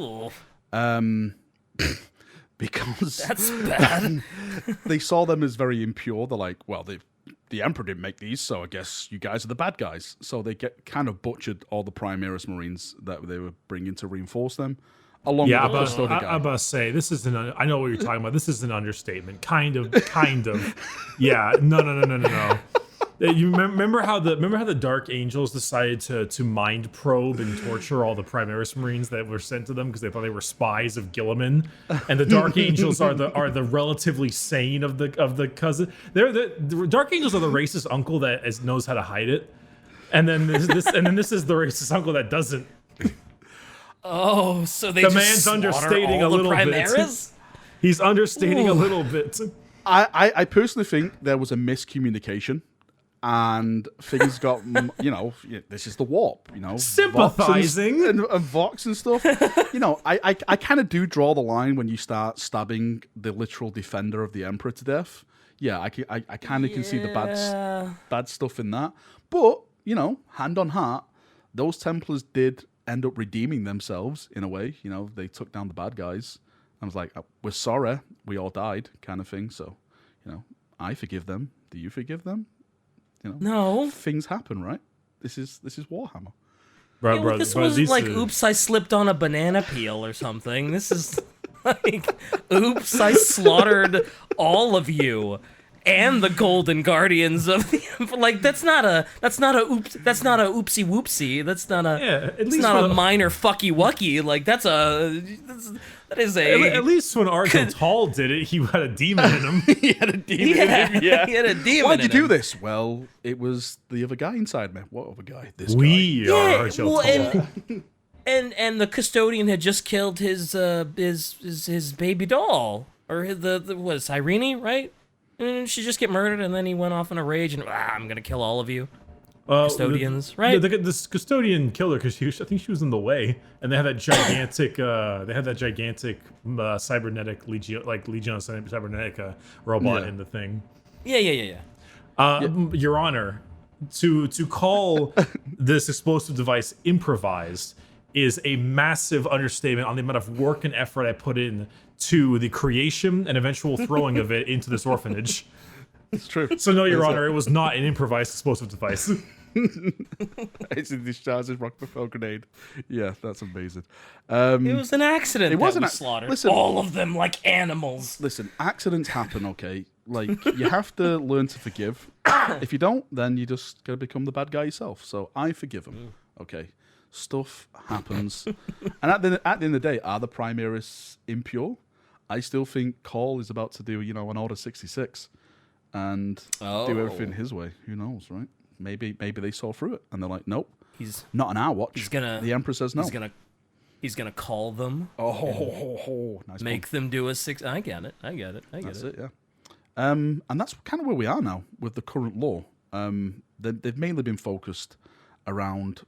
Because that's bad. They saw them as very impure. They're like, well, the Emperor didn't make these, so I guess you guys are the bad guys. So they kind of butchered all the Primaris Marines that they were bringing to reinforce them. Along with the Custodia guy. I'm about to say, this is I know what you're talking about. This is an understatement. Kind of. Yeah. No. You remember how the Dark Angels decided to mind probe and torture all the Primaris Marines that were sent to them because they thought they were spies of Gilliman, and the Dark Angels are the relatively sane of the cousin. The Dark Angels are the racist uncle that knows how to hide it, and then this is the racist uncle that doesn't. Oh, so the man's understating a little bit. He's understating a little bit. I personally think there was a miscommunication. And things got, this is the warp, sympathizing and Vox and stuff. I kind of do draw the line when you start stabbing the literal defender of the Emperor to death. Yeah, I kind of can see the bad stuff in that. But hand on heart, those Templars did end up redeeming themselves in a way. They took down the bad guys. I was like, we're sorry, we all died, kind of thing. So, I forgive them. Do you forgive them? No. Things happen, right? This is Warhammer. Bro, this wasn't like, oops, I slipped on a banana peel or something. This is like, oops, I slaughtered all of you and the Golden Guardians of the like. That's not a oopsie whoopsie. That's not a minor fucky wucky. Like that is a. At least when Argent Hall did it, he had a demon in him. He had a demon in him. Yeah, he had a demon. Why'd you do this? Well, it was the other guy inside me. What other guy? This guy. We are Argent Hall. And the Custodian had just killed his baby doll, or was Irene, right? And she just get murdered, and then he went off in a rage and I'm gonna kill all of you, Custodians, right? This Custodian killed her because I think she was in the way, and they had that gigantic cybernetic Legion of Cybernetica robot in the thing. Yeah. Your Honor, to call this explosive device improvised is a massive understatement on the amount of work and effort I put in to the creation and eventual throwing of it into this orphanage. It's true. So no, Your Honor, it was not an improvised explosive device. It's a discharged rock propel grenade. Yeah, that's amazing. It was an accident. It wasn't slaughtered. Listen, all of them like animals. Listen, accidents happen. Okay, like you have to learn to forgive. If you don't, then you just gotta become the bad guy yourself. So I forgive him. Okay, stuff happens, and at the end of the day, are the Primaris impure? I still think Call is about to do, an Order 66 and do everything his way. Who knows, right? Maybe they saw through it and they're like, nope, he's not on our watch. The Emperor says no. He's gonna call them. Nice. Make them do a 6. I get it. That's it. Yeah. And that's kind of where we are now with the current law. They've mainly been focused around,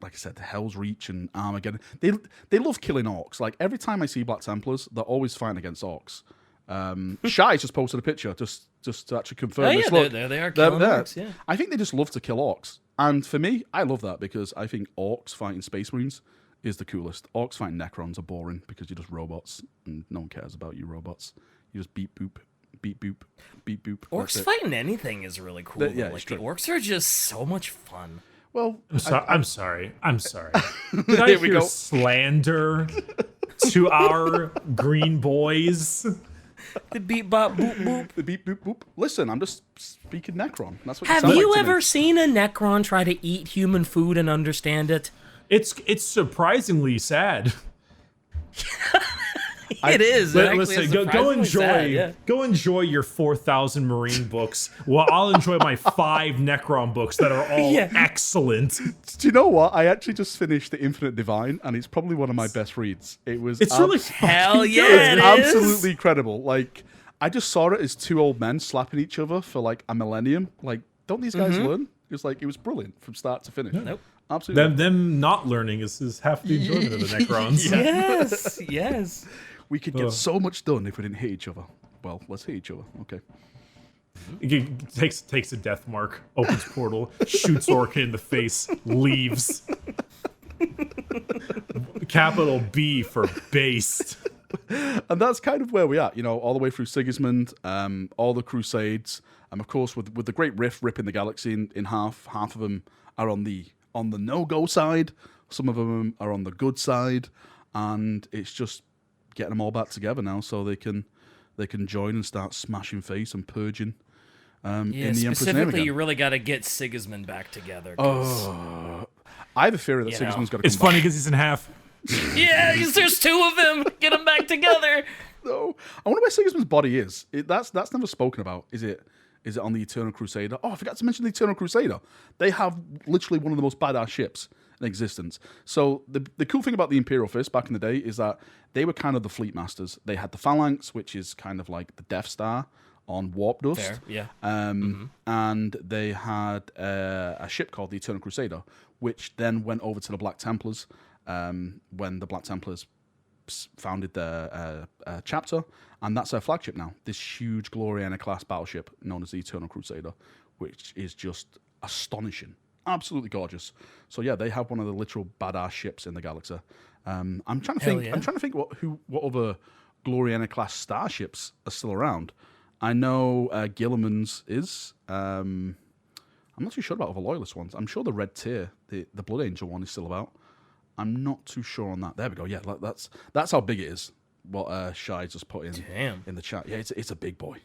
like I said, the Hell's Reach and Armageddon. They love killing orcs. Like every time I see Black Templars, they're always fighting against orcs. Shy just posted a picture just to actually confirm Oh, this. yeah, Look, there they are, they're killing there. orcs, yeah. I think they just love to kill orcs. And for me, I love that because I think orcs fighting Space Marines is the coolest. Orcs fighting Necrons are boring because you're just robots and no one cares about you robots. You just beep boop, beep boop, beep boop. Orcs fighting anything is really cool. Yeah, Like, it's the true. orcs are just so much fun. Well, I'm sorry. Did I Here we hear go. slander to our green boys? The beep bop boop boop. the beep boop boop. Listen, I'm just speaking Necron. That's what Have sound you like to me. ever seen a Necron try to eat human food and understand it? It's surprisingly sad. It is. It actually Listen, is go surprisingly enjoy sad, yeah. go enjoy your 4,000 Marine books. Well, I'll enjoy my 5 Necron books that are all Yeah. excellent. Do you know what? I actually just finished The Infinite Divine, and it's probably one of my best reads. It was It's really Hell fucking yeah, good. it is. absolutely incredible. Like, I just saw it as 2 old men slapping each other for like a millennium. Like, don't these guys learn? It was brilliant from start to finish. Nope. Absolutely. Them not learning is half the enjoyment of the Necrons. Yes, yes. We could get so much done if we didn't hit each other. Well, let's hit each other. Okay. He takes a death mark, opens portal, shoots Orca in the face, leaves. Capital B for based. And that's kind of where we are, all the way through Sigismund, all the Crusades, and of course with the Great Rift ripping the galaxy in half. Half of them are on the no-go side, some of them are on the good side, and it's just getting them all back together now so they can join and start smashing face and purging Yeah, in the Emperor's name specifically, again. you really got to get Sigismund back together. 'Cause- I have a theory that You Sigismund's know. got to come It's funny because he's in half. yeah, 'cause there's 2 of them. Get them back together. No, I wonder where Sigismund's body is. That's never spoken about. Is it on the Eternal Crusader? Oh, I forgot to mention the Eternal Crusader. They have literally one of the most badass ships in existence. So the cool thing about the Imperial Fists back in the day is that they were kind of the fleet masters. They had the Phalanx, which is kind of like the Death Star on Warp Dust. Fair, yeah. And they had a ship called the Eternal Crusader, which then went over to the Black Templars when the Black Templars founded their chapter, and that's their flagship now. This huge Gloriana class battleship known as the Eternal Crusader, which is just astonishing, absolutely gorgeous. So yeah, they have one of the literal badass ships in the galaxy. I'm trying to think. yeah. I'm trying to think what other Gloriana class starships are still around. I know Gilliman's is. I'm not too sure about other Loyalist ones. I'm sure the Red Tier, the Blood Angel one, is still about. I'm not too sure on that. There we go. Yeah, that's how big it is. What Shai just put in the chat. Yeah, it's a big boy.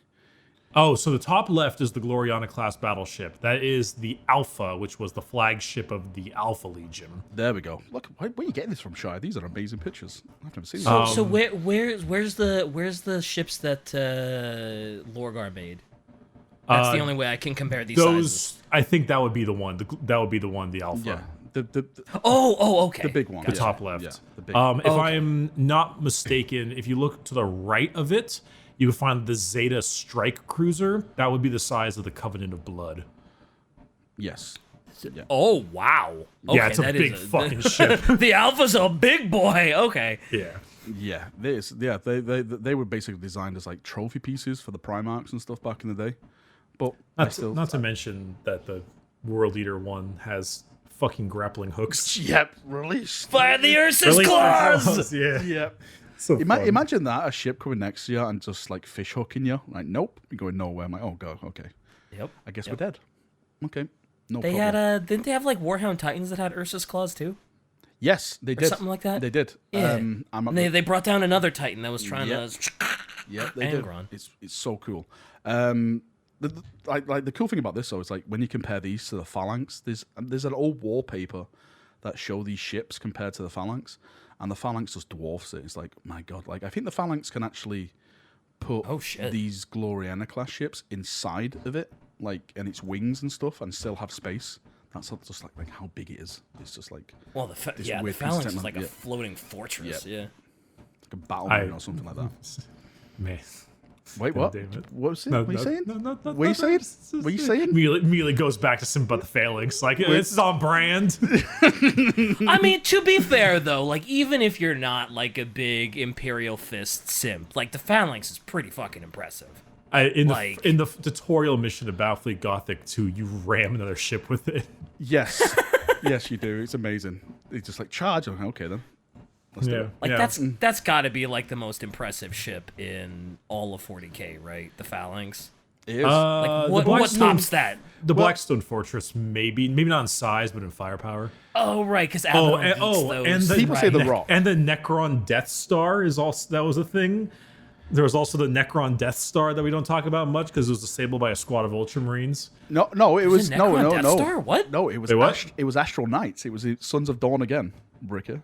Oh, so the top left is the Gloriana class battleship. That is the Alpha, which was the flagship of the Alpha Legion. There we go. Look, where are you getting this from, Shai? These are amazing pictures. I've never seen these. So where's the ships that Lorgar made? That's the only way I can compare these sizes. I think that would be the one. That would be the one, the Alpha. Yeah, the Okay. the big one. The top left. Yeah, the big If I'm not mistaken, if you look to the right of it, you can find the Zeta Strike Cruiser. That would be the size of the Covenant of Blood. Yes. Yeah. Oh wow. Okay, Yeah, it's a that big is fucking ship. The Alpha's a big boy. Okay. Yeah. Yeah, they were basically designed as like trophy pieces for the Primarchs and stuff back in the day. But Not to mention that the World Eater one has fucking grappling hooks. Yep, release. Fire the Ursus Release the claws. claws, Yeah. Yep. So fun. Imagine that, a ship coming next to you and just like fish hooking you. Like, nope, you're going nowhere. I'm like, oh god, okay. Yep. I guess we're dead. Okay. No They problem. had didn't they have like Warhound Titans that had Ursus claws too? Yes, they did. something like that? They did. Yeah. I'm And they brought down another Titan that was trying Yeah. to. Yeah, they did. Angron. It's so cool. The cool thing about this though is like when you compare these to the Phalanx, there's an old wallpaper that show these ships compared to the Phalanx, and the Phalanx just dwarfs it. It's like, my god, like I think the Phalanx can actually put Oh, shit. these Gloriana class ships inside of it, like, and its wings and stuff, and still have space. That's just like how big it is. It's just like Well, the This the weird Phalanx piece of is like a technology, yeah. floating fortress. Yeah. a battle marine or something like that. Man. Wait, what? Damn it. What was it? No, what are you no, saying? no, no, no, What are you saying? What are you saying? Immediately goes back to something about the phalanx. Like, this is on brand. I mean, to be fair though, like even if you're not like a big Imperial Fist simp, like the phalanx is pretty fucking impressive. In the tutorial mission of Battlefleet Gothic 2, you ram another ship with it. Yes. Yes, you do. It's amazing. It's just like, charge. Okay, then. Let's do it. Like that's got to be like the most impressive ship in all of 40K, right? The phalanx. It is. Like what tops that? The Blackstone Fortress, maybe not in size, but in firepower. Oh right, because People say the Rock. And the Necron Death Star is also that was a thing. There was also the Necron Death Star that we don't talk about much because it was disabled by a squad of Ultramarines. No, it was Necron no. Death Star? What? No, it was Wait, what? it was Astral Knights. It was the Sons of Dawn again, Bricker.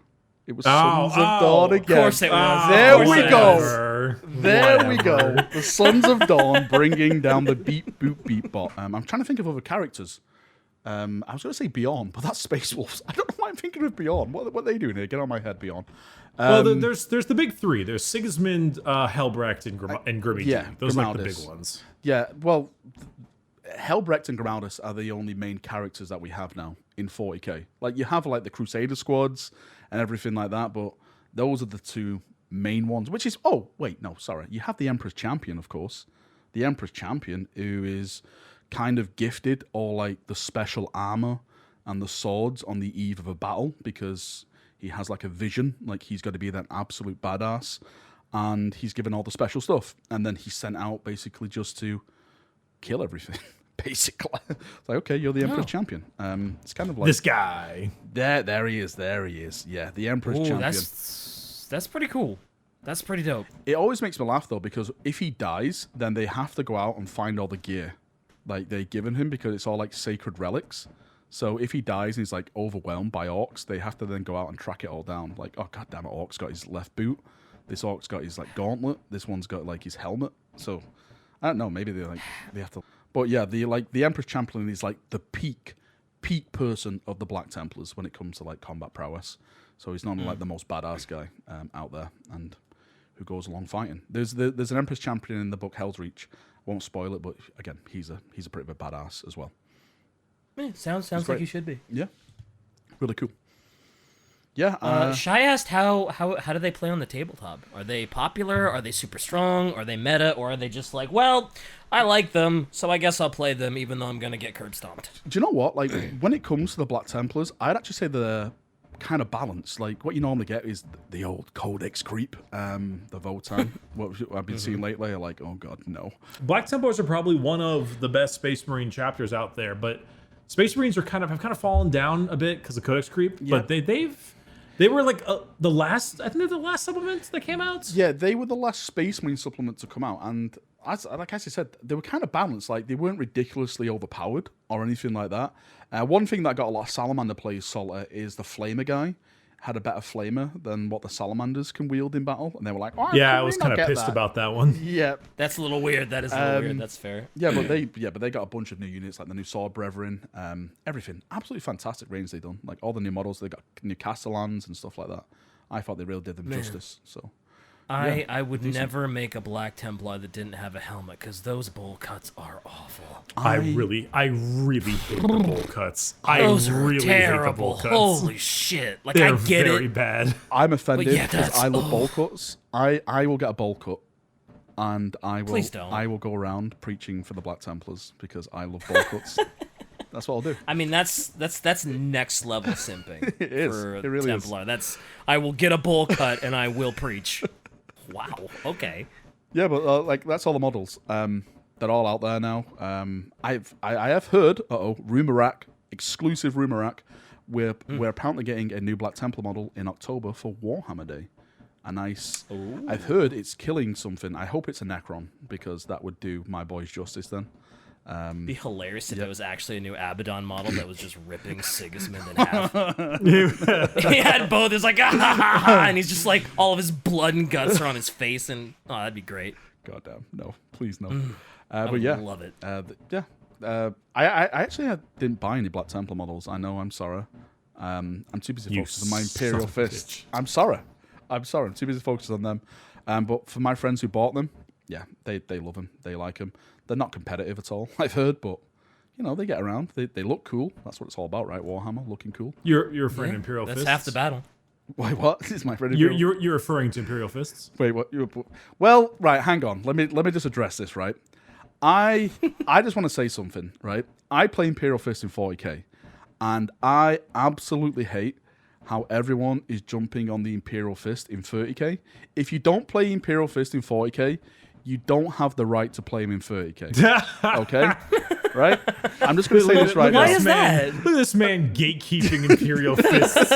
It was Sons of Dawn again. Of course it was. There we Whatever. go. There we go. The Sons of Dawn bringing down the beat boop beat bot. I'm trying to think of other characters. I was going to say Beyond, but that's Space Wolves. I don't know why I'm thinking of Beyond. What are they doing here? Get on my head, Beyond. Well, there's the big three. There's Sigismund, Helbrecht, and Grimmy. Yeah, those are like the Grimaldus. big ones. Yeah, well, Helbrecht and Grimaldus are the only main characters that we have now in 40k. Like, you have, like, the Crusader squads and everything like that, but those are the two main ones, which is... Oh, wait, no, sorry. You have the Emperor's Champion, of course. The Emperor's Champion, who is kind of gifted all, like, the special armor and the swords on the eve of a battle, because he has, like, a vision. Like, he's got to be that absolute badass, and he's given all the special stuff. And then he's sent out, basically, just to kill everything. Basically, it's like, okay, you're the Emperor's Champion. It's kind of like this guy. There he is. Yeah, the Emperor's Champion. That's pretty cool. That's pretty dope. It always makes me laugh though, because if he dies, then they have to go out and find all the gear, like they've given him, because it's all like sacred relics. So if he dies and he's like overwhelmed by orcs, they have to then go out and track it all down. Like, oh god damn it, orc's got his left boot. This orc's got his like gauntlet. This one's got like his helmet. So I don't know. Maybe they have to. But yeah, the Emperor's Champion is like the peak person of the Black Templars when it comes to like combat prowess. So he's not like the most badass guy out there, and who goes along fighting. There's an Emperor's Champion in the book Hell's Reach. I won't spoil it, but again, he's a pretty big badass as well. Yeah, sounds like you should be. Yeah, really cool. Yeah. Shai asked how do they play on the tabletop? Are they popular? Are they super strong? Are they meta? Or are they just like, well, I like them, so I guess I'll play them even though I'm going to get curb stomped? Do you know what? Like, when it comes to the Black Templars, I'd actually say they're kind of balanced. Like, what you normally get is the old Codex creep, the Votan. What I've been seeing lately, are like, oh god, no. Black Templars are probably one of the best Space Marine chapters out there, but Space Marines have kind of fallen down a bit because of Codex creep. Yeah. But they were like the last supplement that came out. Yeah, they were the last Space Marine supplement to come out, and as I said, they were kind of balanced. Like, they weren't ridiculously overpowered or anything like that. One thing that got a lot of Salamander players salted is the Flamer guy had a better Flamer than what the Salamanders can wield in battle, and they were like, "Oh, yeah, I was kind of pissed about that one." Yeah, that's a little weird. That is a little weird. That's fair. Yeah, but they got a bunch of new units, like the new Sword Brethren, everything. Absolutely fantastic range they done. Like all the new models, they got new Castellans and stuff like that. I thought they really did them justice. So. I would never make a Black Templar that didn't have a helmet, because those bowl cuts are awful. I really hate the bowl cuts. Those I are really terrible. hate the bowl cuts. Holy shit! Like, They're I get very it. bad. I'm offended because yeah, I love bowl cuts. I will get a bowl cut, and Please don't. I will go around preaching for the Black Templars because I love bowl cuts. That's what I'll do. I mean, that's next level simping. It is. For It really Templar. is. I will get a bowl cut and I will preach. Wow. Okay. Yeah, but like that's all the models. They're all out there now. I have heard. Rumor rack, exclusive rumor rack. We're apparently getting a new Black Templar model in October for Warhammer Day. A nice. Ooh. I've heard it's killing something. I hope it's a Necron, because that would do my boys justice then. It'd be hilarious if it was actually a new Abaddon model that was just ripping Sigismund in half. He had both. It's like, and he's just like, all of his blood and guts are on his face, and that'd be great. Goddamn, no, please no. But yeah, love it. I actually didn't buy any Black Templar models. I know, I'm sorry. I'm too busy focused on my Imperial Fists. I'm sorry. I'm too busy focused on them. But for my friends who bought them, Yeah, they love him. They like him. They're not competitive at all, I've heard, but they get around. They look cool. That's what it's all about, right? Warhammer, looking cool. You're referring to Imperial Fists? That's half the battle. Wait, what? This is my friend. You're referring to Imperial Fists? Wait, what? Well, right, hang on. Let me just address this, right? I just want to say something, right? I play Imperial Fists in 40k, and I absolutely hate how everyone is jumping on the Imperial Fist in 30k. If you don't play Imperial Fist in 40k, you don't have the right to play him in 30k. Okay? Right? I'm just going to say this right now. Why is that? Look at this man gatekeeping Imperial Fists.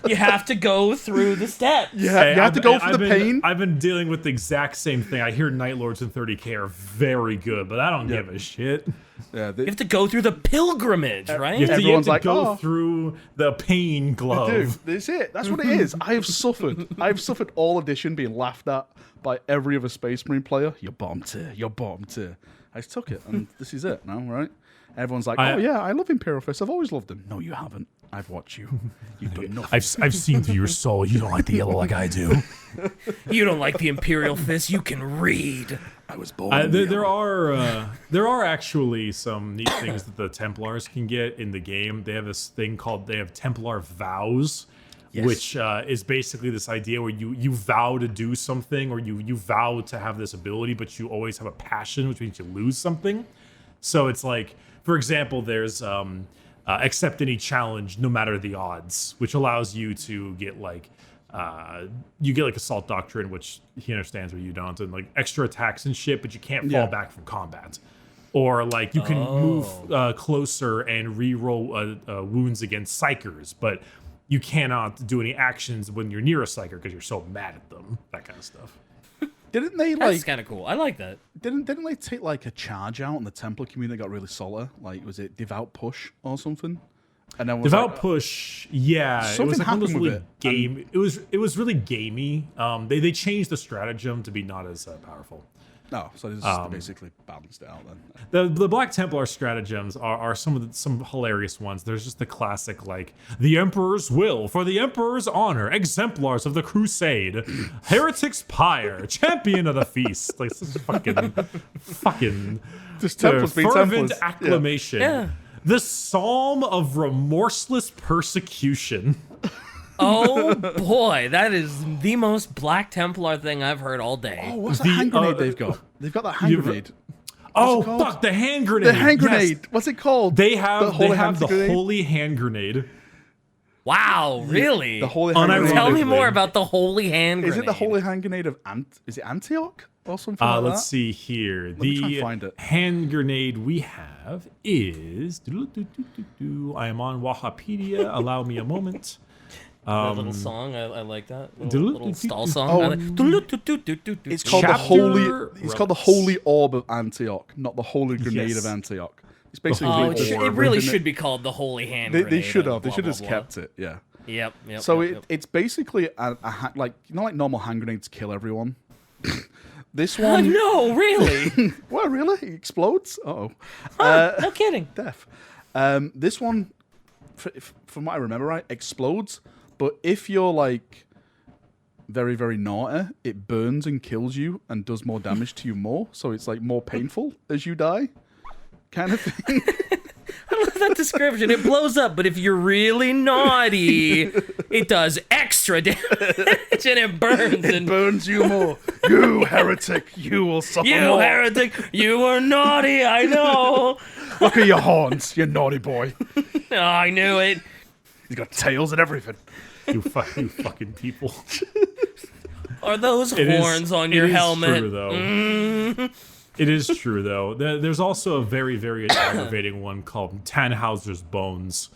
You have to go through the steps. Yeah, you have to go through the pain. I've been dealing with the exact same thing. I hear Night Lords in 30k are very good, but I don't give a shit. Yeah, You have to go through the pilgrimage, right? You have Everyone's to like, go "Oh." through the pain glove. Dude, that's it. That's what it is. I have suffered. I've suffered all edition being laughed at by every other Space Marine player. You're bomb tier. You're bomb tier. I just took it, and this is it now, right? Everyone's like, oh yeah, I love Imperial Fists. I've always loved them. No, you haven't. I've watched you. You've done nothing. I've seen through your soul. You don't like the yellow like I do. You don't like the Imperial Fist. You can read. I was born. There are actually some neat things that the Templars can get in the game. They have this thing called Templar vows, which is basically this idea where you vow to do something, or you vow to have this ability, but you always have a passion, which means you lose something. So it's like, for example, there's accept any challenge no matter the odds, which allows you to get like assault doctrine, which he understands but you don't, and like extra attacks and shit, but you can't fall back from combat. Or like you can move closer and re-roll wounds against psychers, but you cannot do any actions when you're near a psyker because you're so mad at them. That kind of stuff. Didn't they That's kind of cool. I like that. Didn't they take like a charge out, and the Templar community got really salty? Like, was it Devout Push or something? And then Devout Push, yeah, something it was like happened really with it. game. It was really gamey. They changed the stratagem to be not as powerful. No, so they just basically balanced it out then. The Black Templar stratagems are some hilarious ones. There's just the classic, like, the Emperor's will, for the Emperor's honor, exemplars of the Crusade, Heretic's pyre, champion of the feast. Like, this is fucking Just Templars being fervent Templars. acclamation. Yeah. The Psalm of remorseless persecution. Oh boy, that is the most Black Templar thing I've heard all day. Oh, what's that hand grenade they've got? They've got that hand grenade. Oh, it called? fuck, the hand grenade. The hand Yes. grenade. What's it called? They have the grenade? holy hand grenade. Wow, really? The holy hand grenade. Tell me Unironically. more about the holy hand Is grenade. it the holy hand grenade of is it Antioch or something like Let's that? see here. me try and The find it. hand grenade we have is. I am on Wahapedia. Allow me a moment. The little song, I like that. Dulu- Little stall song. Oh, I like- It's called the Chapter holy. It's called the relics. holy orb of Antioch, not the holy grenade Yes. of Antioch. It's basically Oh, the it orb, really isn't should be called the holy hand They grenade. should have. They blah, should blah, have blah. kept it. Yeah. Yep. So yep. it's basically like like normal hand grenades kill everyone. This one, No, really? well, really, it explodes. Oh, No kidding. death. This one, from what I remember, right, explodes. But if you're like very, very naughty, it burns and kills you and does more damage to you more. So it's like more painful as you die, kind of thing. I love that description. It blows up, but if you're really naughty, it does extra damage and it burns. It burns you more. You heretic, you will suffer You more. heretic, you were naughty, I know. Look at your horns, you naughty boy. Oh, I knew it. He's got tails and everything. You fucking people. Are those It is- horns on it your is helmet? True, though. It is true, though. There's also a very, very aggravating one called Tannhauser's Bones,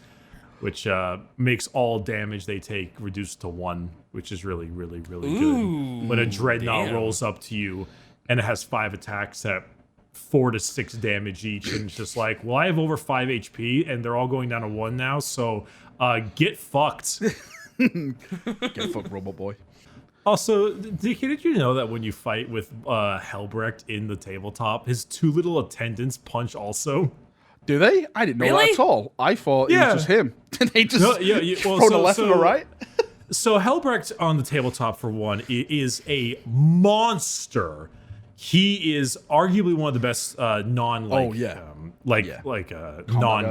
which makes all damage they take reduced to 1, which is really, really, really good. When a dreadnought damn. rolls up to you and it has 5 attacks at 4 to 6 damage each, and it's just like, well, I have over 5 HP, and they're all going down to 1 now, so get fucked. Get fucked, Robot Boy. Also, did you know that when you fight with Helbrecht in the tabletop, his 2 little attendants punch also? Do they? I didn't know Really? that at all. I thought it Yeah. was just him. Did they just No, well, throw the left and the right? So Helbrecht on the tabletop, for one, is a monster. He is arguably one of the best non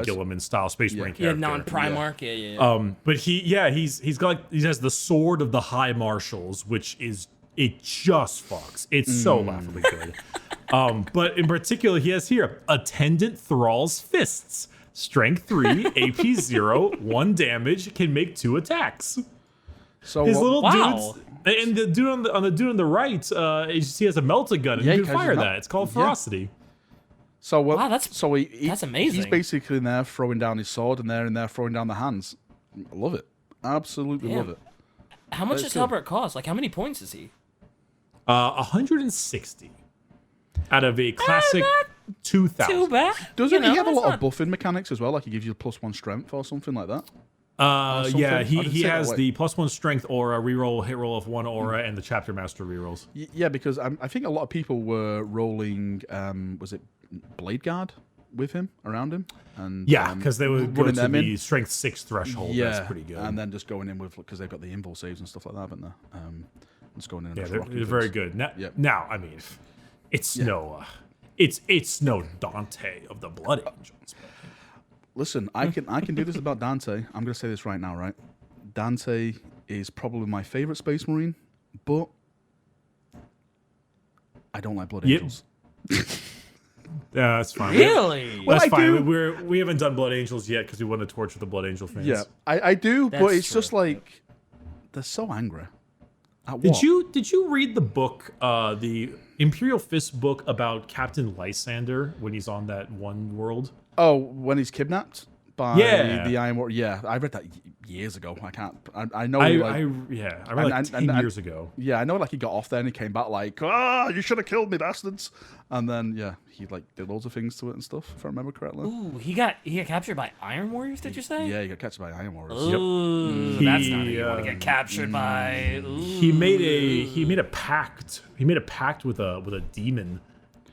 Gilliman style Space Marine character. Yeah, non-Primarch. Yeah. But he has the sword of the High Marshals, which is it just fucks. It's so laughably good. But in particular, he has here Attendant Thrall's Fists, Strength 3, AP 0, 1 damage, can make 2 attacks. So his little wow. dudes, and the dude on the dude on the right, he has a melta gun, and you can fire that. It's called Ferocity. So wow, that's amazing. He's basically in there throwing down his sword, and they're in there throwing down the hands. I love it. Absolutely love it. How much does Helbrecht cost? Like, how many points is he? 160 out of a classic 2,000. Too bad. Doesn't he have a lot of buffing mechanics as well? Like he gives you +1 strength or something like that? Yeah, he has the +1 strength aura, reroll, hit roll of 1 aura, and the chapter master rerolls. Yeah, because I think a lot of people were rolling, was it Blade Guard with him, around him? And yeah, because they would go to the in. strength 6 threshold. Yeah, that's pretty good. And then just going in with, because they've got the invul saves and stuff like that, haven't they? Just going in. And they're very good. Now, I mean, it's no Dante of the Blood Angels. Listen, I can do this about Dante. I'm going to say this right now, right? Dante is probably my favorite Space Marine, but I don't like Blood Angels. Yeah, that's fine. Really? That's fine. We haven't done Blood Angels yet because we want to torture the Blood Angel fans. Yeah, I do, but it's true. just like they're so angry. Did you read the book, the Imperial Fists book about Captain Lysander when he's on that one world? Oh, when he's kidnapped by the Iron War. Yeah, I read that years ago. I can't. I know. I read like 10 years ago. Yeah, I know. Like he got off there and he came back like, you should have killed me, bastards. And then he like did loads of things to it and stuff. If I remember correctly. Ooh, he got captured by Iron Warriors. Did you say? Yeah, he got captured by Iron Warriors. Ooh, that's not who you want to get captured by. Ooh. He made a pact. He made a pact with a demon.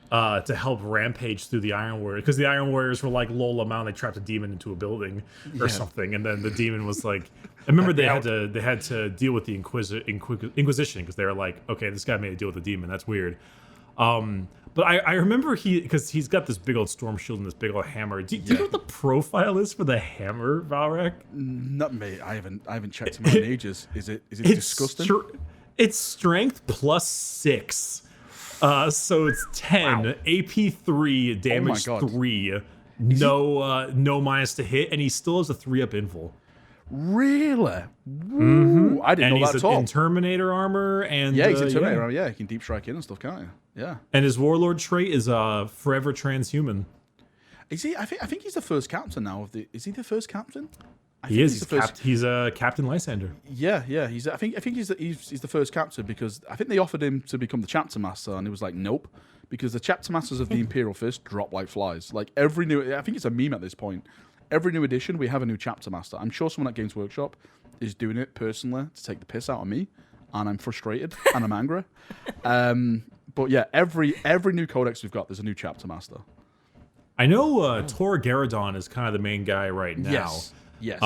To help rampage through the Iron Warriors, because the Iron Warriors were like lol amount, they trapped a demon into a building or something, and then the demon was like, I remember they had to deal with the Inquisition because they were like, okay, this guy made a deal with the demon, that's weird. But I remember because he's got this big old storm shield and this big old hammer. Do you know what the profile is for the hammer, Valrak? Not me. I haven't checked him in ages. Is it disgusting? It's strength +6. So it's 10, AP 3, damage 3, no minus to hit, and he still has a 3-up invul. Really? Mm-hmm. I didn't know that at all. He's in Terminator armor, and he's in Terminator armor. Yeah, he can deep strike in and stuff, can't you? Yeah. And his warlord trait is forever transhuman. Is he? I think he's the first captain now. Is he the first captain? He's Captain Lysander. Yeah. I think he's the first captain because I think they offered him to become the chapter master, and he was like, nope, because the chapter masters of the Imperial Fist drop like flies. Like I think it's a meme at this point. Every new edition, we have a new chapter master. I'm sure someone at Games Workshop is doing it personally to take the piss out of me, and I'm frustrated and I'm angry. But yeah, every new codex we've got, there's a new chapter master. I know Tor Garadon is kind of the main guy right now. Yes. Wait,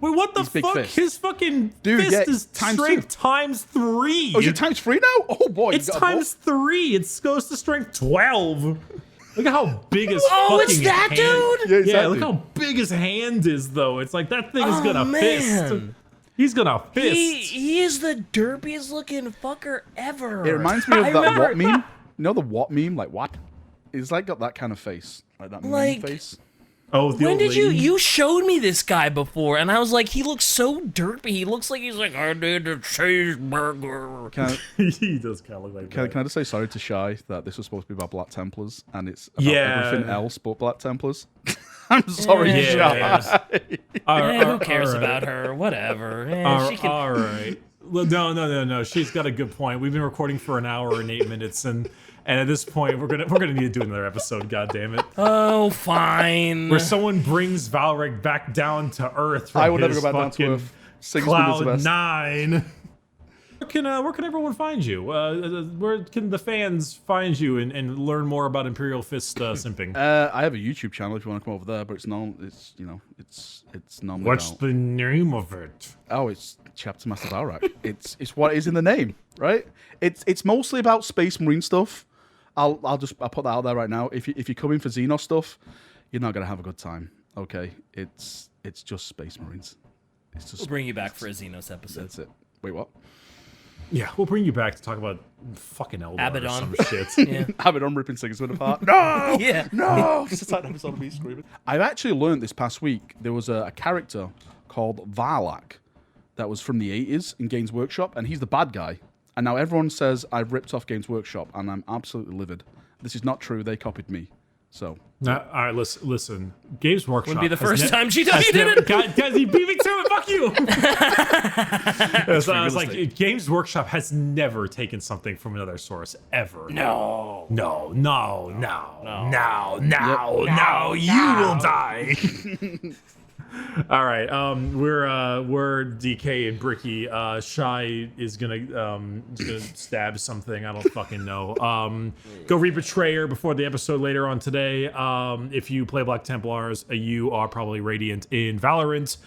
what the fuck? His fucking fist is strength times 3. Oh, is it times 3 now? Oh boy, it's times 3. It goes to strength 12. Look at how big his it's that hand. dude. Yeah, look how big his hand is, though. It's like that thing is gonna fist. He's gonna fist. He is the derpiest looking fucker ever. It reminds me of that what meme. You know the what meme? Like what? It's like got that kind of face, like that meme face. Oh, when did you showed me this guy before, and I was like, he looks so derpy. He looks like he's like, I need a cheeseburger. He does kind of look like that. Can I just say sorry to Shy that this was supposed to be about Black Templars, and it's about everything else but Black Templars? I'm sorry, Shy. Who cares about her? Whatever. She can... All right. Well, no. She's got a good point. We've been recording for an hour and 8 minutes, and at this point, we're gonna need to do another episode. God damn it! Oh, fine. Where someone brings Valrak back down to Earth. From I will never go back down to Earth. Cloud 9. Where can everyone find you? Where can the fans find you and learn more about Imperial Fist simping? I have a YouTube channel if you want to come over there, but it's normally What's about, the name of it? Oh, it's Chapter Master Valrak. it's what is in the name, right? It's mostly about Space Marine stuff. I'll put that out there right now. If you're coming for Xenos stuff, you're not gonna have a good time. Okay, it's just Space Marines. It's just. We'll bring you back for a Xenos episode. That's it. Wait, what? Yeah, we'll bring you back to talk about fucking Eldar or some shit. Yeah. Abaddon ripping Sigismund apart. No! Yeah. No! It's just like an episode of me screaming. I've actually learned this past week there was a character called Valrak that was from the 80s in Games Workshop, and he's the bad guy. And now everyone says I've ripped off Games Workshop, and I'm absolutely livid. This is not true. They copied me. So. All right, listen. Games Workshop Wouldn't be the first time GW did it. Guys, he beat me to it. Fuck you. So I was like, Games Workshop has never taken something from another source ever. No. You will die. All right, we're DK and Bricky. Shy is gonna stab something. I don't fucking know. Go read Betrayer before the episode later on today. If you play Black Templars, you are probably Radiant in Valorant.